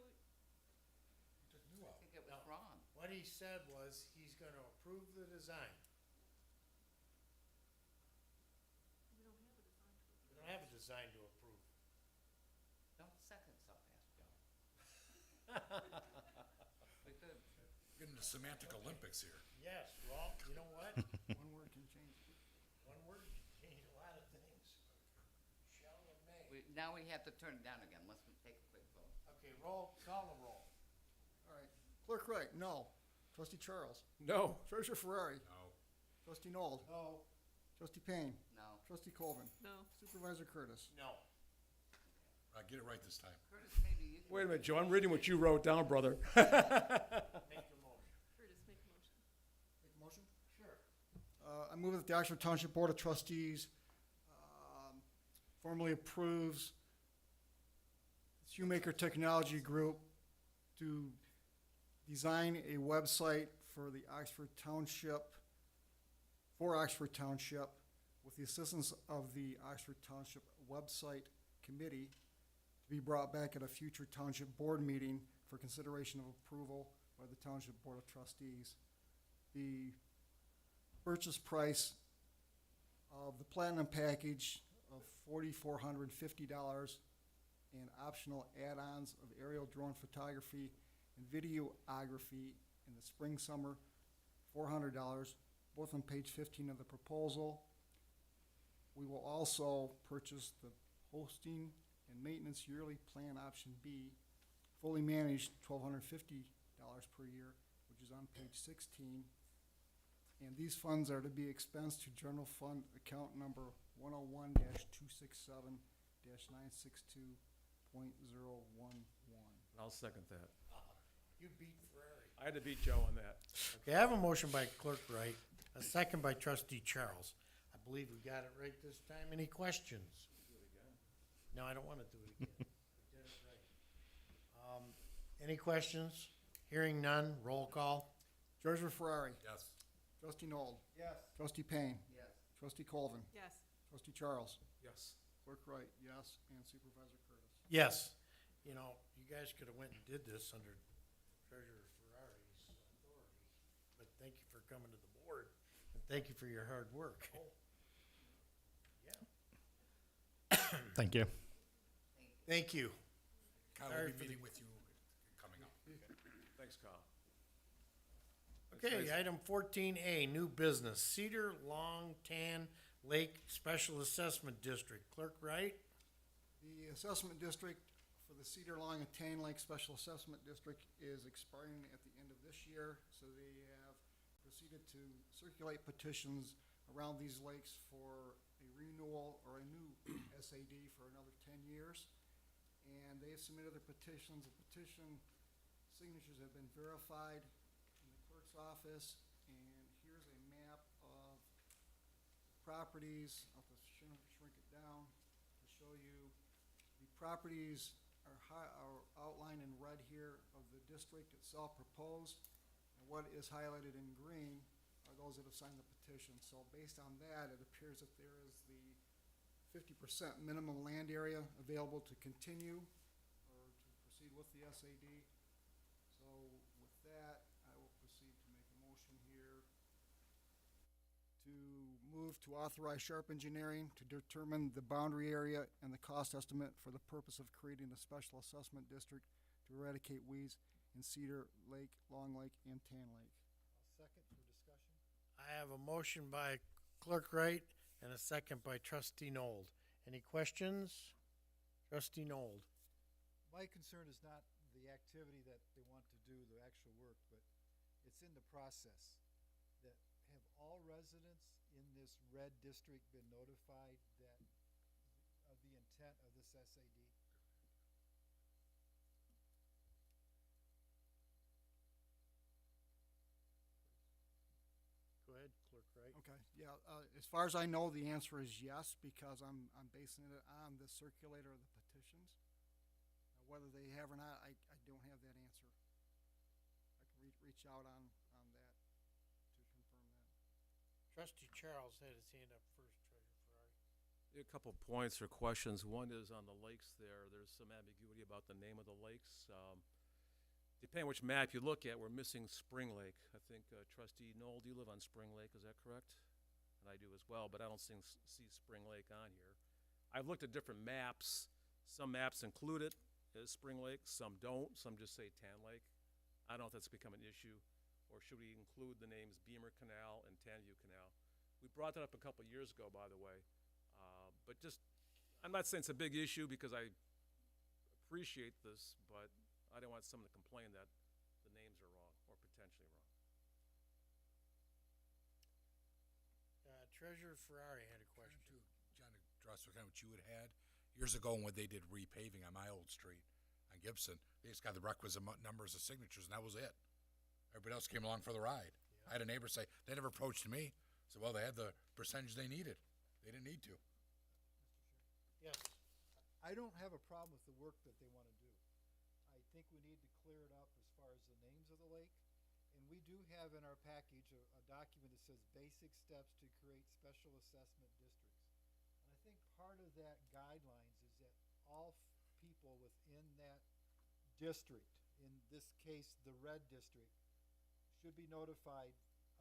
think it was wrong. What he said was he's gonna approve the design. We don't have a design to approve. Don't second so fast, Joe. the semantic Olympics here. Yes, well, you know what? One word can change. One word can change a lot of things. Shall and may. Now we have to turn it down again. Let's take a quick vote. Okay, call the roll. All right. Clerk Wright, no. Trustee Charles. No. Treasurer Ferrari. No. Trustee Nold. No. Trustee Payne. No. Trustee Colvin. No. Supervisor Curtis. No. Get it right this time. Curtis, maybe you can. Wait a minute, Joe, I'm reading what you wrote down, brother. Make your motion. Curtis, make a motion. Make a motion? Sure. I move that the Oxford Township Board of Trustees formally approves Shoemaker Technology Group to design a website for the Oxford Township, for Oxford Township, with the assistance of the Oxford Township Website Committee, to be brought back at a future Township Board meeting for consideration of approval by the Township Board of Trustees. The purchase price of the Platinum Package of $4,450 and optional add-ons of aerial drone photography and videography in the spring, summer, $400, both on page 15 of the proposal. We will also purchase the hosting and maintenance yearly plan option B, fully managed, $1,250 per year, which is on page 16. And these funds are to be expensed to general fund account number 101-267-962.011. I'll second that. You beat Ferrari. I had to beat Joe on that. Okay, I have a motion by Clerk Wright, a second by Trustee Charles. I believe we got it right this time. Any questions? No, I don't want to do it again. We did it right. Any questions? Hearing none, roll call. Treasurer Ferrari. Yes. Trustee Nold. Yes. Trustee Payne. Yes. Trustee Colvin. Yes. Trustee Charles. Yes. Clerk Wright, yes. And Supervisor Curtis. Yes. You know, you guys could have went and did this under Treasurer Ferrari's authority, but thank you for coming to the board, and thank you for your hard work. Yeah. Thank you. Thank you. Kyle Sorry will for be the- meeting with you coming up. Thanks, Kyle. Okay, item 14A, new business, Cedar Long Tan Lake Special Assessment District. Clerk Wright? The assessment district for the Cedar Long and Tane Lake Special Assessment District is expiring at the end of this year, so they have proceeded to circulate petitions around these lakes for a renewal or a new SAD for another 10 years. And they have submitted their petitions. The petition signatures have been verified in the clerk's office, and here's a map of properties. I'll have to shrink it down to show you. The properties are outlined in red here of the district itself proposed, and what is highlighted in green are those that have signed the petition. So based on that, it appears that there is the 50% minimum land area available to continue or to proceed with the SAD. So with that, I will proceed to make a motion here to move to authorize Sharp Engineering to determine the boundary area and the cost estimate for the purpose of creating a special assessment district to eradicate weeds in Cedar Lake, Long Lake, and Tan Lake. Second for discussion. I have a motion by Clerk Wright and a second by Trustee Nold. Any questions? Trustee Nold. My concern is not the activity that they want to do, the actual work, but it's in the process. That have all residents in this red district been notified that, of the intent of this SAD? Go ahead, Clerk Wright. Okay, yeah, as far as I know, the answer is yes, because I'm basing it on the circulator of the petitions. Whether they have or not, I don't have that answer. I can reach out on that to confirm that. Trustee Charles had his hand up first, Treasurer Ferrari. A couple points or questions. One is on the lakes there. There's some ambiguity about the name of the lakes. Depending which map you look at, we're missing Spring Lake. I think Trustee Noel, you live on Spring Lake, is that correct? And I do as well, but I don't see Spring Lake on here. I've looked at different maps. Some maps include it as Spring Lake, some don't. Some just say Tan Lake. I don't know if that's become an issue or should we include the names Beamer Canal and Tanview Canal? We brought that up a couple of years ago, by the way, but just, I'm not saying it's a big issue because I appreciate this, but I don't want someone to complain that the names are wrong or potentially wrong. Treasurer Ferrari had a question. To John, address what kind of what you had had years ago when they did repaving on my old street on Gibson. They just got the requisite numbers of signatures, and that was it. Everybody else came along for the ride. I had a neighbor say they never approached me. So well, they had the percentage they needed. They didn't need to. Yes. I don't have a problem with the work that they wanna do. I think we need to clear it up as far as the names of the lake. And we do have in our package a document that says basic steps to create special assessment districts. And I think part of that guidelines is that all people within that district, in this case, the red district, should be notified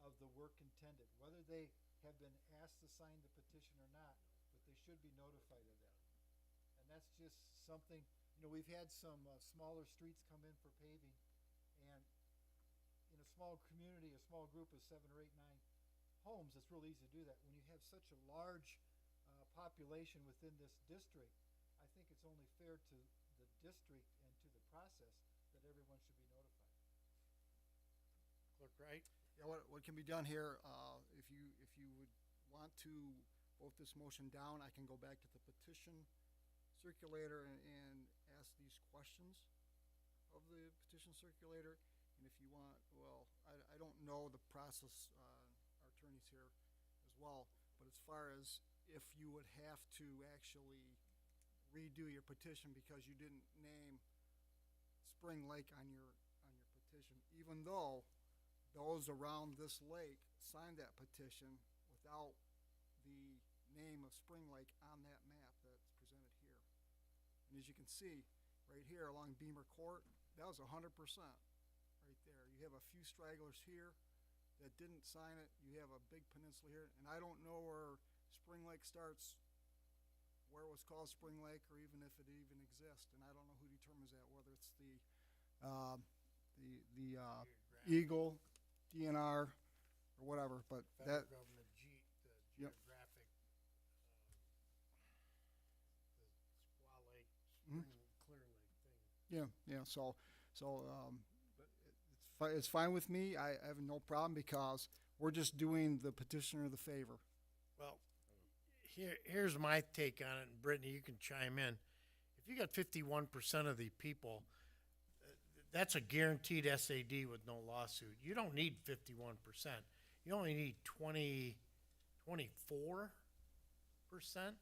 of the work intended, whether they have been asked to sign the petition or not, but they should be notified of that. And that's just something, we've had some smaller streets come in for paving, and in a small community, a small group of 7 or 8, 9 homes, it's real easy to do that. When you have such a large population within this district, I think it's only fair to the district and to the process that everyone should be notified. Clerk Wright? Yeah, what can be done here, if you would want to vote this motion down, I can go back to the petition circulator and ask these questions of the petition circulator. And if you want, well, I don't know the process, our attorney's here as well, but as far as if you would have to actually redo your petition because you didn't name Spring Lake on your petition, even though those around this lake signed that petition without the name of Spring Lake on that map that's presented here. And as you can see, right here along Beamer Court, that was 100% right there. You have a few stragglers here that didn't sign it. You have a big peninsula here, and I don't know where Spring Lake starts, where it was called Spring Lake, or even if it even exists. And I don't know who determines that, whether it's the Eagle, DNR, or whatever. But Federal that government, the Yep. geographic, the Squaw Lake, Mhm. Clear Lake thing. yeah. So it's fine with me. I have no problem because we're just doing the petitioner the favor. Well, here's my take on it, and Brittany, you can chime in. If you got 51% of the people, that's a guaranteed SAD with no lawsuit. You don't need 51%. You only need 24%,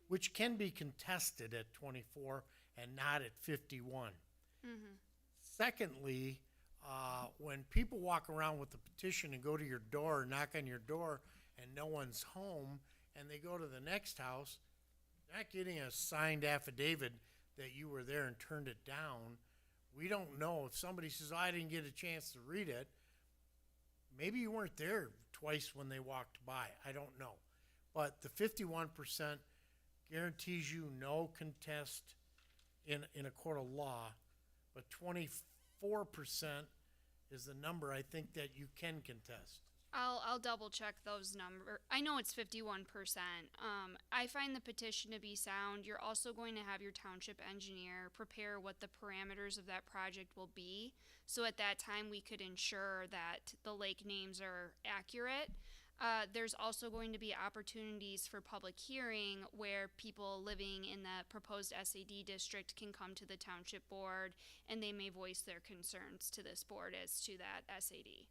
which can be contested at 24 and not at 51. Secondly, when people walk around with the petition and go to your door, knock on your door, and no one's home, and they go to the next house, not getting a signed affidavit that you were there and turned it down. We don't know. If somebody says, I didn't get a chance to read it, maybe you weren't there twice when they walked by. I don't know. But the 51% guarantees you no contest in a court of law, but 24% is the number I think that you can contest. I'll double check those numbers. I know it's 51%. I find the petition to be sound. You're also going to have your township engineer prepare what the parameters of that project will be. So at that time, we could ensure that the lake names are accurate. There's also going to be opportunities for public hearing where people living in the proposed SAD district can come to the township board and they may voice their concerns to this board as to that SAD.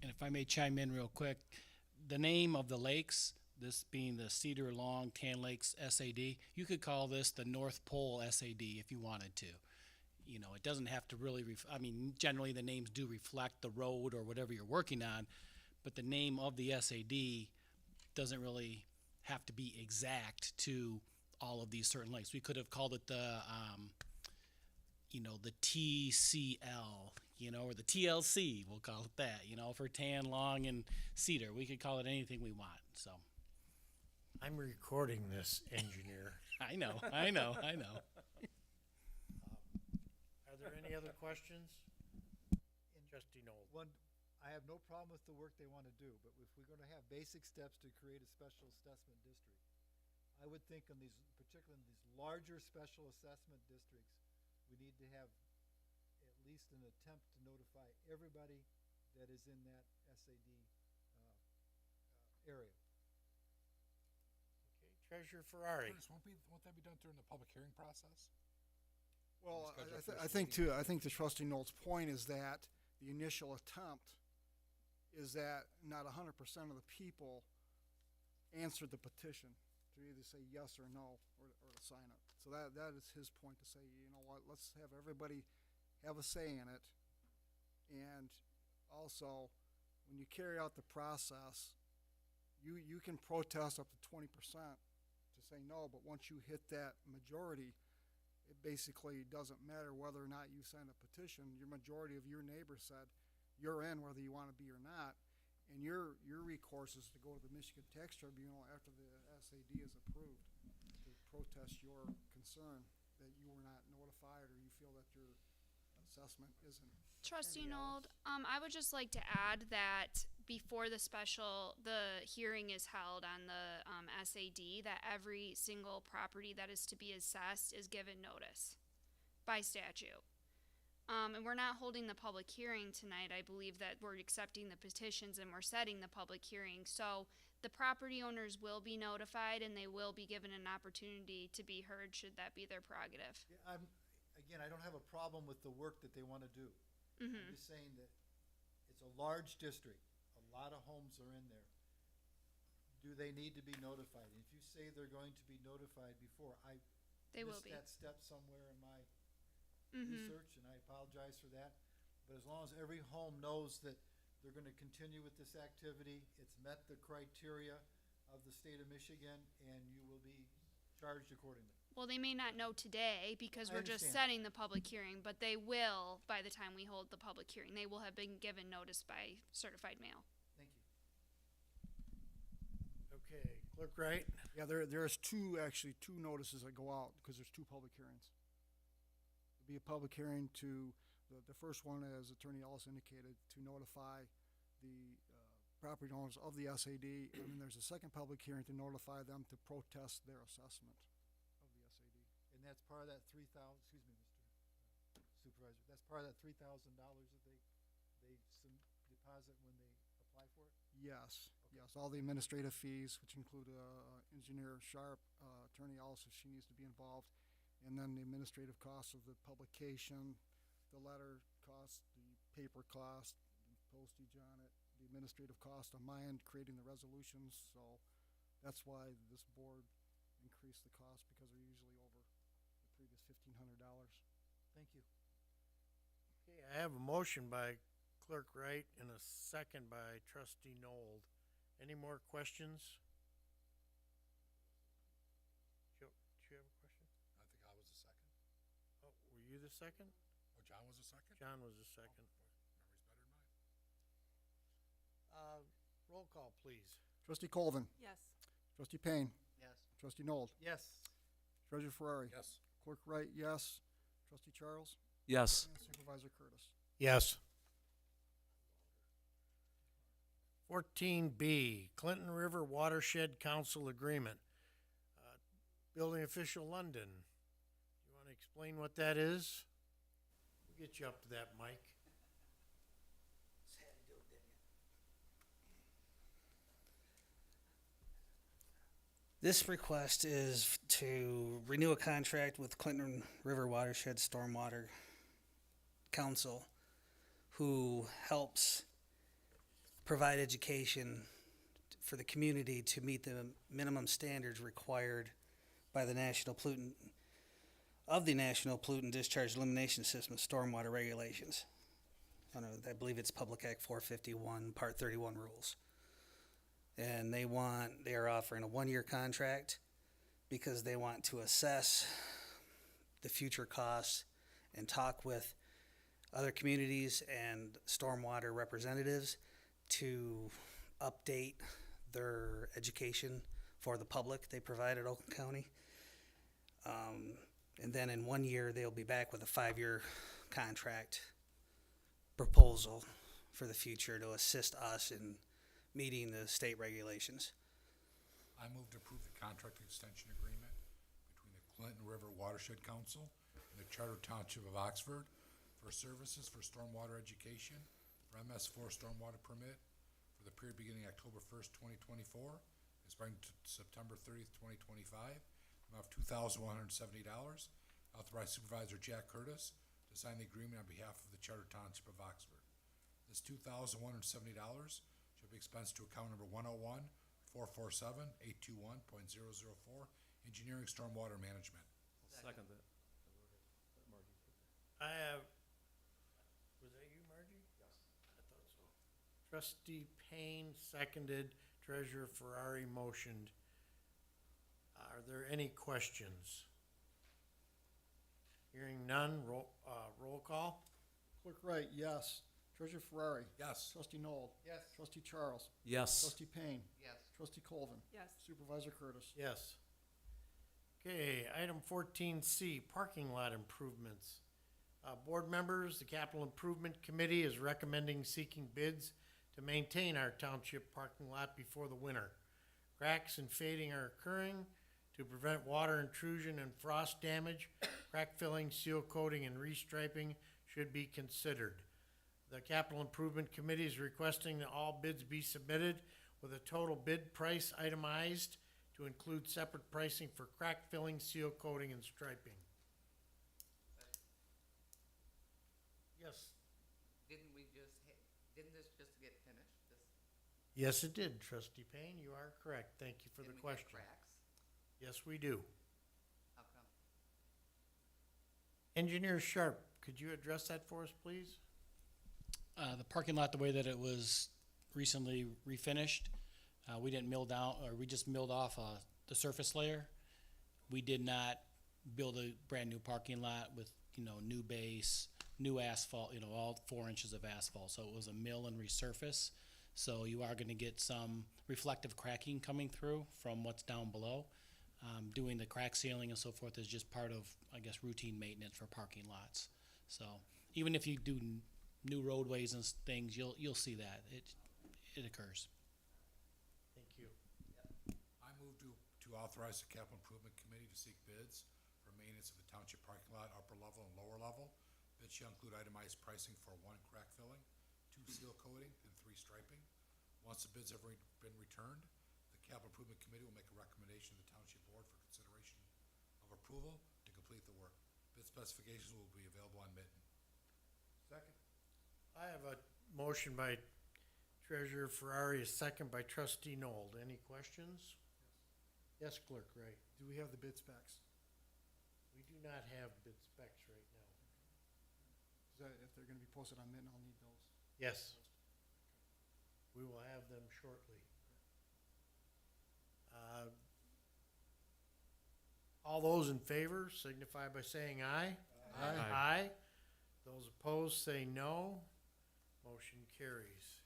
And if I may chime in real quick, the name of the lakes, this being the Cedar Long Tan Lakes SAD, you could call this the North Pole SAD if you wanted to. You know, it doesn't have to really, generally the names do reflect the road or whatever you're working on, but the name of the SAD doesn't really have to be exact to all of these certain lakes. We could have called it the TCL, or the TLC, we'll call it that, for Tan, Long, and Cedar. We could call it anything we want, so. I'm recording this, engineer. I know. Are there any other questions? Trustee Noel. I have no problem with the work they want to do, but if we're gonna have basic steps to create a special assessment district, I would think in these, particularly in these larger special assessment districts, we need to have at least an attempt to notify everybody that is in that SAD area. Okay, Treasurer Ferrari. Curtis, won't that be done during the public hearing process? Well, Schedule I first think reading. too, I think the trustee Noel's point is that the initial attempt is that not 100% of the people answered the petition to either say yes or no, or to sign it. So that is his point, to say, you know what, let's have everybody have a say in it. And also, when you carry out the process, you can protest up to 20% to say no, but once you hit that majority, it basically doesn't matter whether or not you signed a petition. Your majority of your neighbors said you're in whether you want to be or not. And your recourse is to go to the Michigan Tax Tribunal after the SAD is approved to protest your concern that you were not notified, or you feel that your assessment isn't. Trustee Nold, I would just like to add that before the hearing is held on the SAD, that every single property that is to be assessed is given notice by statute. And we're not holding the public hearing tonight. I believe that we're accepting the petitions and we're setting the public hearing. So the property owners will be notified and they will be given an opportunity to be heard should that be their prerogative. Yeah, again, I don't have a problem with the work that they want to do. I'm just saying that it's a large district. A lot of homes are in there. Do they need to be notified? If you say they're going to be notified before, They will missed be. that step somewhere in my research, and I apologize for that. But as long as every home knows that they're gonna continue with this activity, it's met the criteria of the state of Michigan, and you will be charged accordingly. Well, they may not know today because I we're just understand. setting the public hearing, but they will by the time we hold the public hearing. They will have been given notice by certified mail. Thank you. Okay, Clerk Wright. Yeah, there's two notices that go out, because there's two public hearings. There'll be a public hearing to, the first one, as Attorney Ellis indicated, to notify the property owners of the SAD, and then there's a second public hearing to notify them to protest their assessment of the SAD. And that's part of that Mr. Supervisor, that's part of that $3,000 that they deposit when they apply for it? Yes, yes, all the administrative fees, which include Engineer Sharp, Attorney Ellis, if she needs to be involved, and then the administrative costs of the publication, the letter cost, the paper cost, the postage on it, the administrative cost on my end, creating the resolutions. So that's why this board increased the cost, because they're usually over the previous $1,500. Thank you. Okay, I have a motion by Clerk Wright and a second by Trustee Noel. Any more questions? Joe, do you have a question? I think I was the second. Oh, were you the second? Oh, John was the second? John was the second. Memory's better than mine. Roll call, please. Trustee Colvin. Yes. Trustee Payne. Yes. Trustee Noel. Yes. Treasurer Ferrari. Yes. Clerk Wright, yes. Trustee Charles. Yes. And Supervisor Curtis. Yes. 14B, Clinton River Watershed Council Agreement. Building official London, you want to explain what that is? We'll get you up to that, Mike. This request is to renew a contract with Clinton River Watershed Stormwater Council, who helps provide education for the community to meet the minimum standards required by the National Pollutant Discharge Elimination System stormwater regulations. I believe it's Public Act 451, Part 31 rules. And they are offering a 1-year contract because they want to assess the future costs and talk with other communities and stormwater representatives to update their education for the public they provide at Oakland County. And then in 1 year, they'll be back with a 5-year contract proposal for the future to assist us in meeting the state regulations. I move to approve the contract extension agreement between the Clinton River Watershed Council and the Charter Township of Oxford for services for stormwater education for MS4 stormwater permit for the period beginning October 1st, 2024, expiring September 30th, 2025, amount of $2,170. Authorize Supervisor Jack Curtis to sign the agreement on behalf of the Charter Township of Oxford. This $2,170 shall be expensed to account number 101-447-821.004, Engineering Stormwater Management. Second that. Margie. I have, was that you, Margie? Yes. I thought so. Trustee Payne seconded, Treasurer Ferrari motioned. Are there any questions? Hearing none, roll call? Clerk Wright, yes. Treasurer Ferrari. Yes. Trustee Noel. Yes. Trustee Charles. Yes. Trustee Payne. Yes. Trustee Colvin. Yes. Supervisor Curtis. Yes. Okay, item 14C, parking lot improvements. Board members, the Capital Improvement Committee is recommending seeking bids to maintain our township parking lot before the winter. Cracks and fading are occurring. To prevent water intrusion and frost damage, crack filling, seal coating, and restriping should be considered. The Capital Improvement Committee is requesting that all bids be submitted with a total bid price itemized to include separate pricing for crack filling, seal coating, and striping. Yes. Didn't this just get finished? Yes, it did, Trustee Payne. You are correct. Thank you for the Didn't we get question. cracks? Yes, we do. How come? Engineer Sharp, could you address that for us, please? The parking lot, the way that it was recently refinished, we didn't mill down, or we just milled off the surface layer. We did not build a brand new parking lot with, new base, new asphalt, all 4 inches of asphalt. So it was a mill and resurface. So you are gonna get some reflective cracking coming through from what's down below. Doing the crack sealing and so forth is just part of, I guess, routine maintenance for parking lots. So even if you do new roadways and things, you'll see that it occurs. Thank you. I move to authorize the Capital Improvement Committee to seek bids for maintenance of the township parking lot, upper level and lower level. Bids shall include itemized pricing for 1 crack filling, 2 seal coating, and 3 striping. Once the bids have been returned, the Capital Improvement Committee will make a recommendation to the Township Board for consideration of approval to complete the work. Bid specifications will be available on Mitten. Second. I have a motion by Treasurer Ferrari, a second by Trustee Noel. Any questions? Yes, Clerk Wright. Do we have the bid specs? We do not have bid specs right now. Is that, if they're gonna be posted on Mitten, I'll need those. Yes. We will have them shortly. All those in favor signify by saying aye. Aye. Aye. Those opposed say no. Motion carries.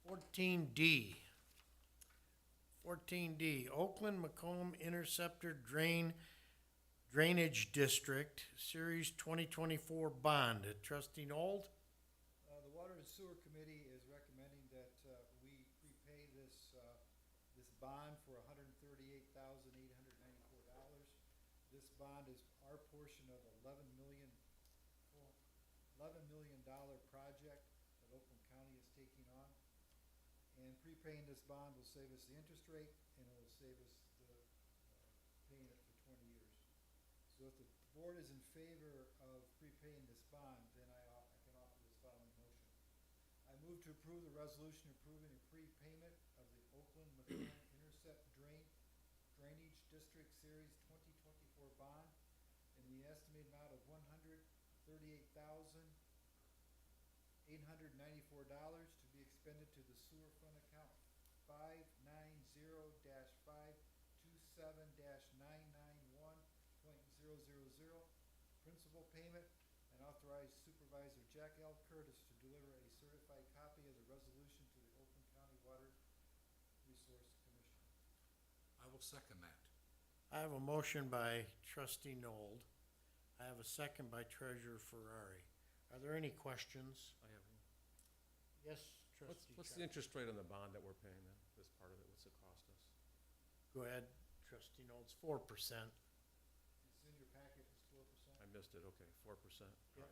14D. 14D, Oakland Macomb Interceptor Drainage District, Series 2024 bond. Trustee Nold? The Water and Sewer Committee is recommending that we prepay this bond for $138,894. This bond is our portion of $11 million project that Oakland County is taking on. And prepaying this bond will save us the interest rate, and it will save us paying it for 20 years. So if the board is in favor of prepaying this bond, then I can offer this following motion. I move to approve the resolution approving a prepayment of the Oakland Macomb Intercept Drainage District Series 2024 bond in the estimated amount of $138,894 to be expended to the sewer fund account 590-527-991.000, principal payment, and authorize Supervisor Jack L. Curtis to deliver a certified copy of the resolution to the Oakland County Water Resource Commission. I will second that. I have a motion by Trustee Nold. I have a second by Treasurer Ferrari. Are there any questions? I have, Yes, trustee what's the Charles. interest rate on the bond that we're paying then, this part of it, what's it cost us? Go ahead, trustee Noel, 4%. It's in your packet, it's 4%. I missed it, okay, 4%. Yep.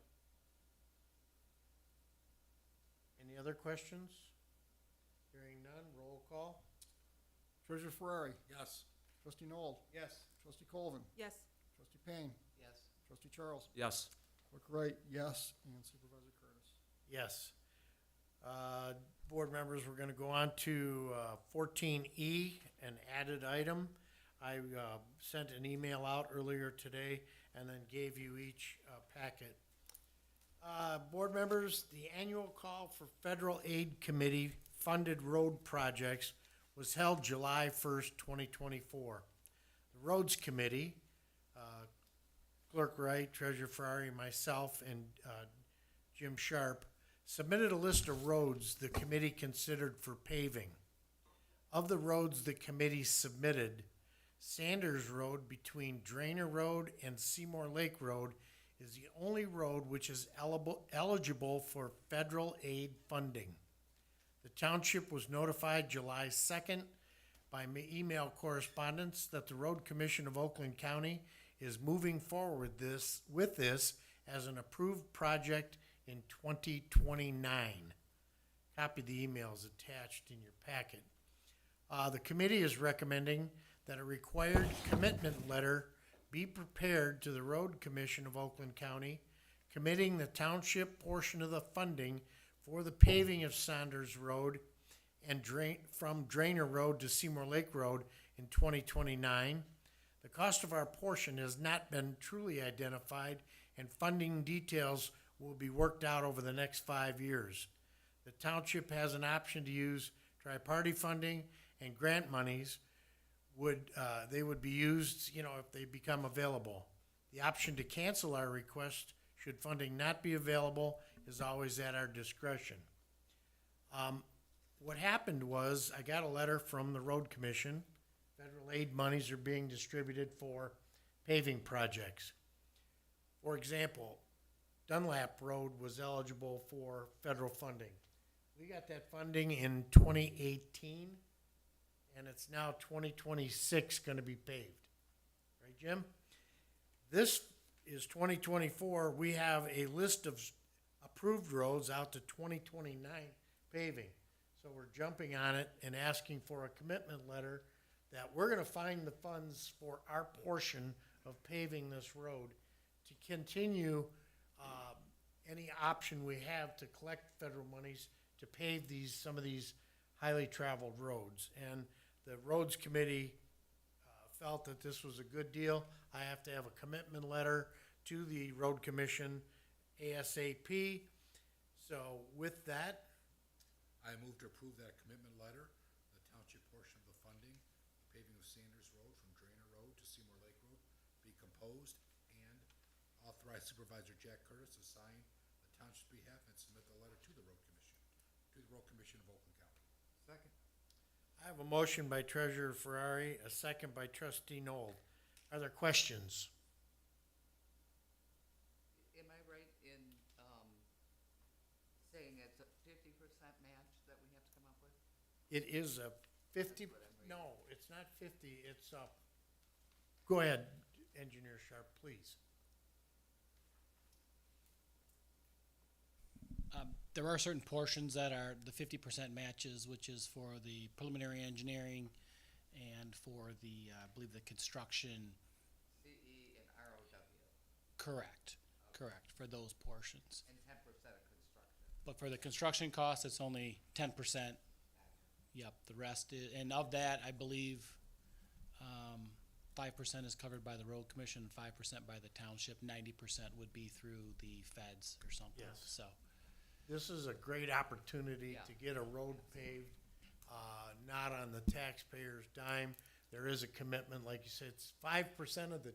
Any other questions? Hearing none, roll call. Treasurer Ferrari, Yes. trustee Noel, Yes. trustee Colvin, Yes. trustee Payne, Yes. trustee Charles, Yes. clerk Wright, yes, and supervisor Curtis. Yes. Board members, we're gonna go on to 14E, an added item. I sent an email out earlier today and then gave you each packet. Board members, the annual call for federal aid committee funded road projects was held July 1st, 2024. The Roads Committee, Clerk Wright, Treasurer Ferrari, myself, and Jim Sharp, submitted a list of roads the committee considered for paving. Of the roads the committee submitted, Sanders Road between Drainer Road and Seymour Lake Road is the only road which is eligible for federal aid funding. The township was notified July 2nd by email correspondence that the Road Commission of Oakland County is moving forward with this as an approved project in 2029. Copy of the email is attached in your packet. The committee is recommending that a required commitment letter be prepared to the Road Commission of Oakland County, committing the township portion of the funding for the paving of Saunders Road and from Drainer Road to Seymour Lake Road in 2029. The cost of our portion has not been truly identified, and funding details will be worked out over the next 5 years. The township has an option to use tri-party funding and grant monies. They would be used, if they become available. The option to cancel our request should funding not be available is always at our discretion. What happened was I got a letter from the Road Commission. Federal aid monies are being distributed for paving projects. For example, Dunlap Road was eligible for federal funding. We got that funding in 2018, and it's now 2026 gonna be paved. Right, Jim? This is 2024. We have a list of approved roads out to 2029 paving. So we're jumping on it and asking for a commitment letter that we're gonna find the funds for our portion of paving this road to continue any option we have to collect federal monies to pave some of these highly traveled roads. And the Roads Committee felt that this was a good deal. I have to have a commitment letter to the Road Commission ASAP. So with that, I move to approve that commitment letter, the township portion of the funding, paving of Sanders Road from Drainer Road to Seymour Lake Road be composed, and authorize Supervisor Jack Curtis to sign the township's behalf and submit the letter to the Road Commission of Oakland County. Second. I have a motion by Treasurer Ferrari, a second by Trustee Noel. Are there questions? Am I right in, saying it's a 50% match that we have to come up with? It is a 50, That's what I'm reading. no, it's not 50, it's go ahead, Engineer Sharp, please. There are certain portions that are the 50% matches, which is for the preliminary engineering and for the, I believe, the construction. CE and ROW, Correct, for those portions. and 10% of construction. But for the construction costs, it's only 10%. Yep, the rest is, and of that, I believe, 5% is covered by the road commission, 5% by the township, 90% would be through the feds or something, Yes. so. This is a great opportunity Yeah. to get a road paved, not on the taxpayer's dime. There is a commitment, like you said, it's 5% of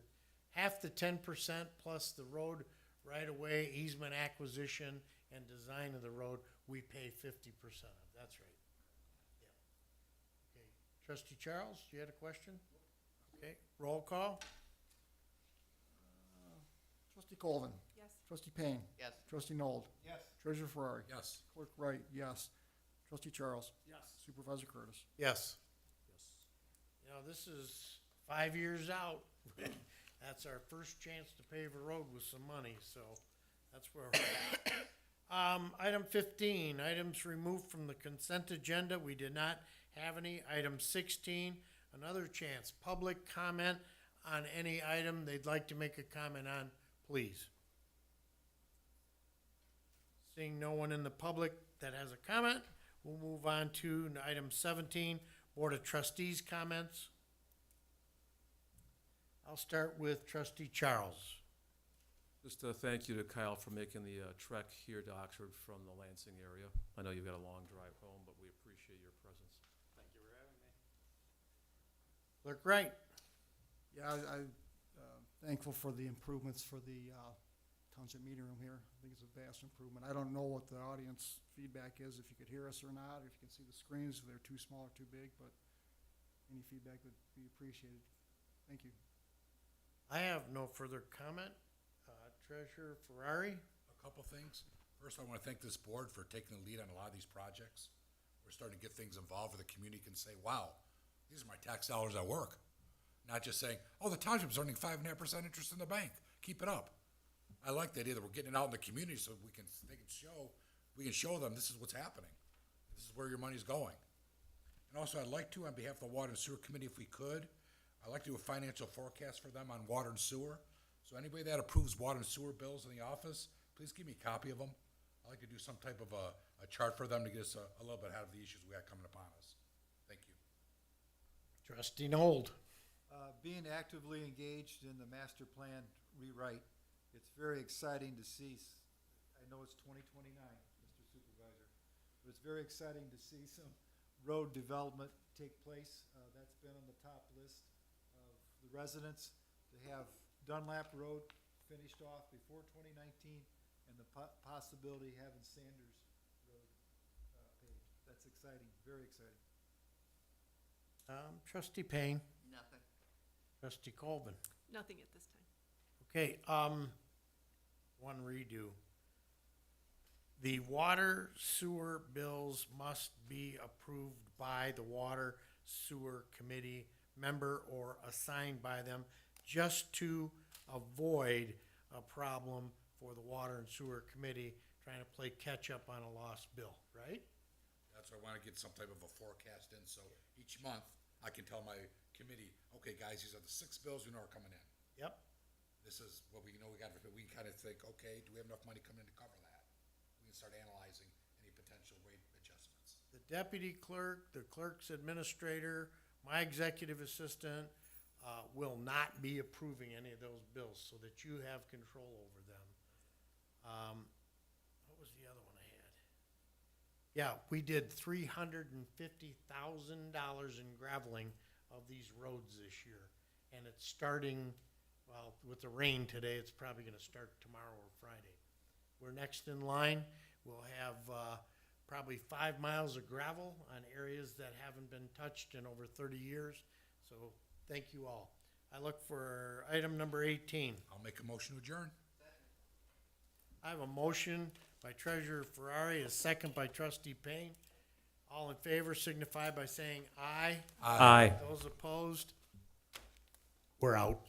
half the 10% plus the road right away, easement acquisition and design of the road, we pay 50% of, that's right. Yeah. Okay, Trustee Charles, you had a question? Okay, roll call? Trustee Colvin, Yes. Trustee Payne. Yes. Trustee Nold. Yes. Treasurer Ferrari. Yes. Clerk Wright, yes. Trustee Charles. Yes. Supervisor Curtis. Yes. You know, this is 5 years out. That's our first chance to pave a road with some money, so that's where we're at. Item 15, items removed from the consent agenda. We did not have any. Item 16, another chance. Public comment on any item they'd like to make a comment on, please. Seeing no one in the public that has a comment, we'll move on to item 17, Board of Trustees comments. I'll start with Trustee Charles. Just a thank you to Kyle for making the trek here to Oxford from the Lansing area. I know you've got a long drive home, but we appreciate your presence. Thank you for having me. Clerk Wright. Yeah, I'm thankful for the improvements for the township meeting room here. I think it's a vast improvement. I don't know what the audience feedback is, if you could hear us or not, or if you can see the screens, if they're too small or too big, but any feedback would be appreciated. Thank you. I have no further comment. Treasurer Ferrari. A couple things. First, I want to thank this board for taking the lead on a lot of these projects. We're starting to get things involved where the community can say, wow, these are my tax dollars at work. Not just saying, oh, the township's earning 5.5% interest in the bank. Keep it up. I like the idea that we're getting it out in the community so we can show them this is what's happening. This is where your money's going. And also, I'd like to, on behalf of the Water and Sewer Committee, if we could, I'd like to do a financial forecast for them on water and sewer. So anybody that approves water and sewer bills in the office, please give me a copy of them. I'd like to do some type of a chart for them to get us a little bit ahead of the issues we got coming upon us. Thank you. Trustee Nold. Being actively engaged in the master plan rewrite, it's very exciting to see, I know it's 2029, Mr. Supervisor, but it's very exciting to see some road development take place. That's been on the top list of the residents, to have Dunlap Road finished off before 2019, and the possibility of having Sanders Road paved. That's exciting, very exciting. Trustee Payne. Nothing. Trustee Colvin. Nothing at this time. Okay, one redo. The water sewer bills must be approved by the Water Sewer Committee member or assigned by them, just to avoid a problem for the Water and Sewer Committee trying to play catch-up on a lost bill, right? That's why I want to get some type of a forecast in, so each month I can tell my committee, okay, guys, these are the 6 bills we know are coming in. Yep. This is what we know we got, we can kind of think, okay, do we have enough money coming in to cover that? We can start analyzing any potential rate adjustments. The deputy clerk, the clerk's administrator, my executive assistant, will not be approving any of those bills so that you have control over them. What was the other one I had? Yeah, we did $350,000 in graveling of these roads this year. And it's starting, well, with the rain today, it's probably gonna start tomorrow or Friday. We're next in line. We'll have, probably 5 miles of gravel on areas that haven't been touched in over 30 years. So thank you all. I look for item number 18. I'll make a motion to adjourn. I have a motion by Treasurer Ferrari, a second by Trustee Payne. All in favor signify by saying aye. Aye. Those opposed? We're out.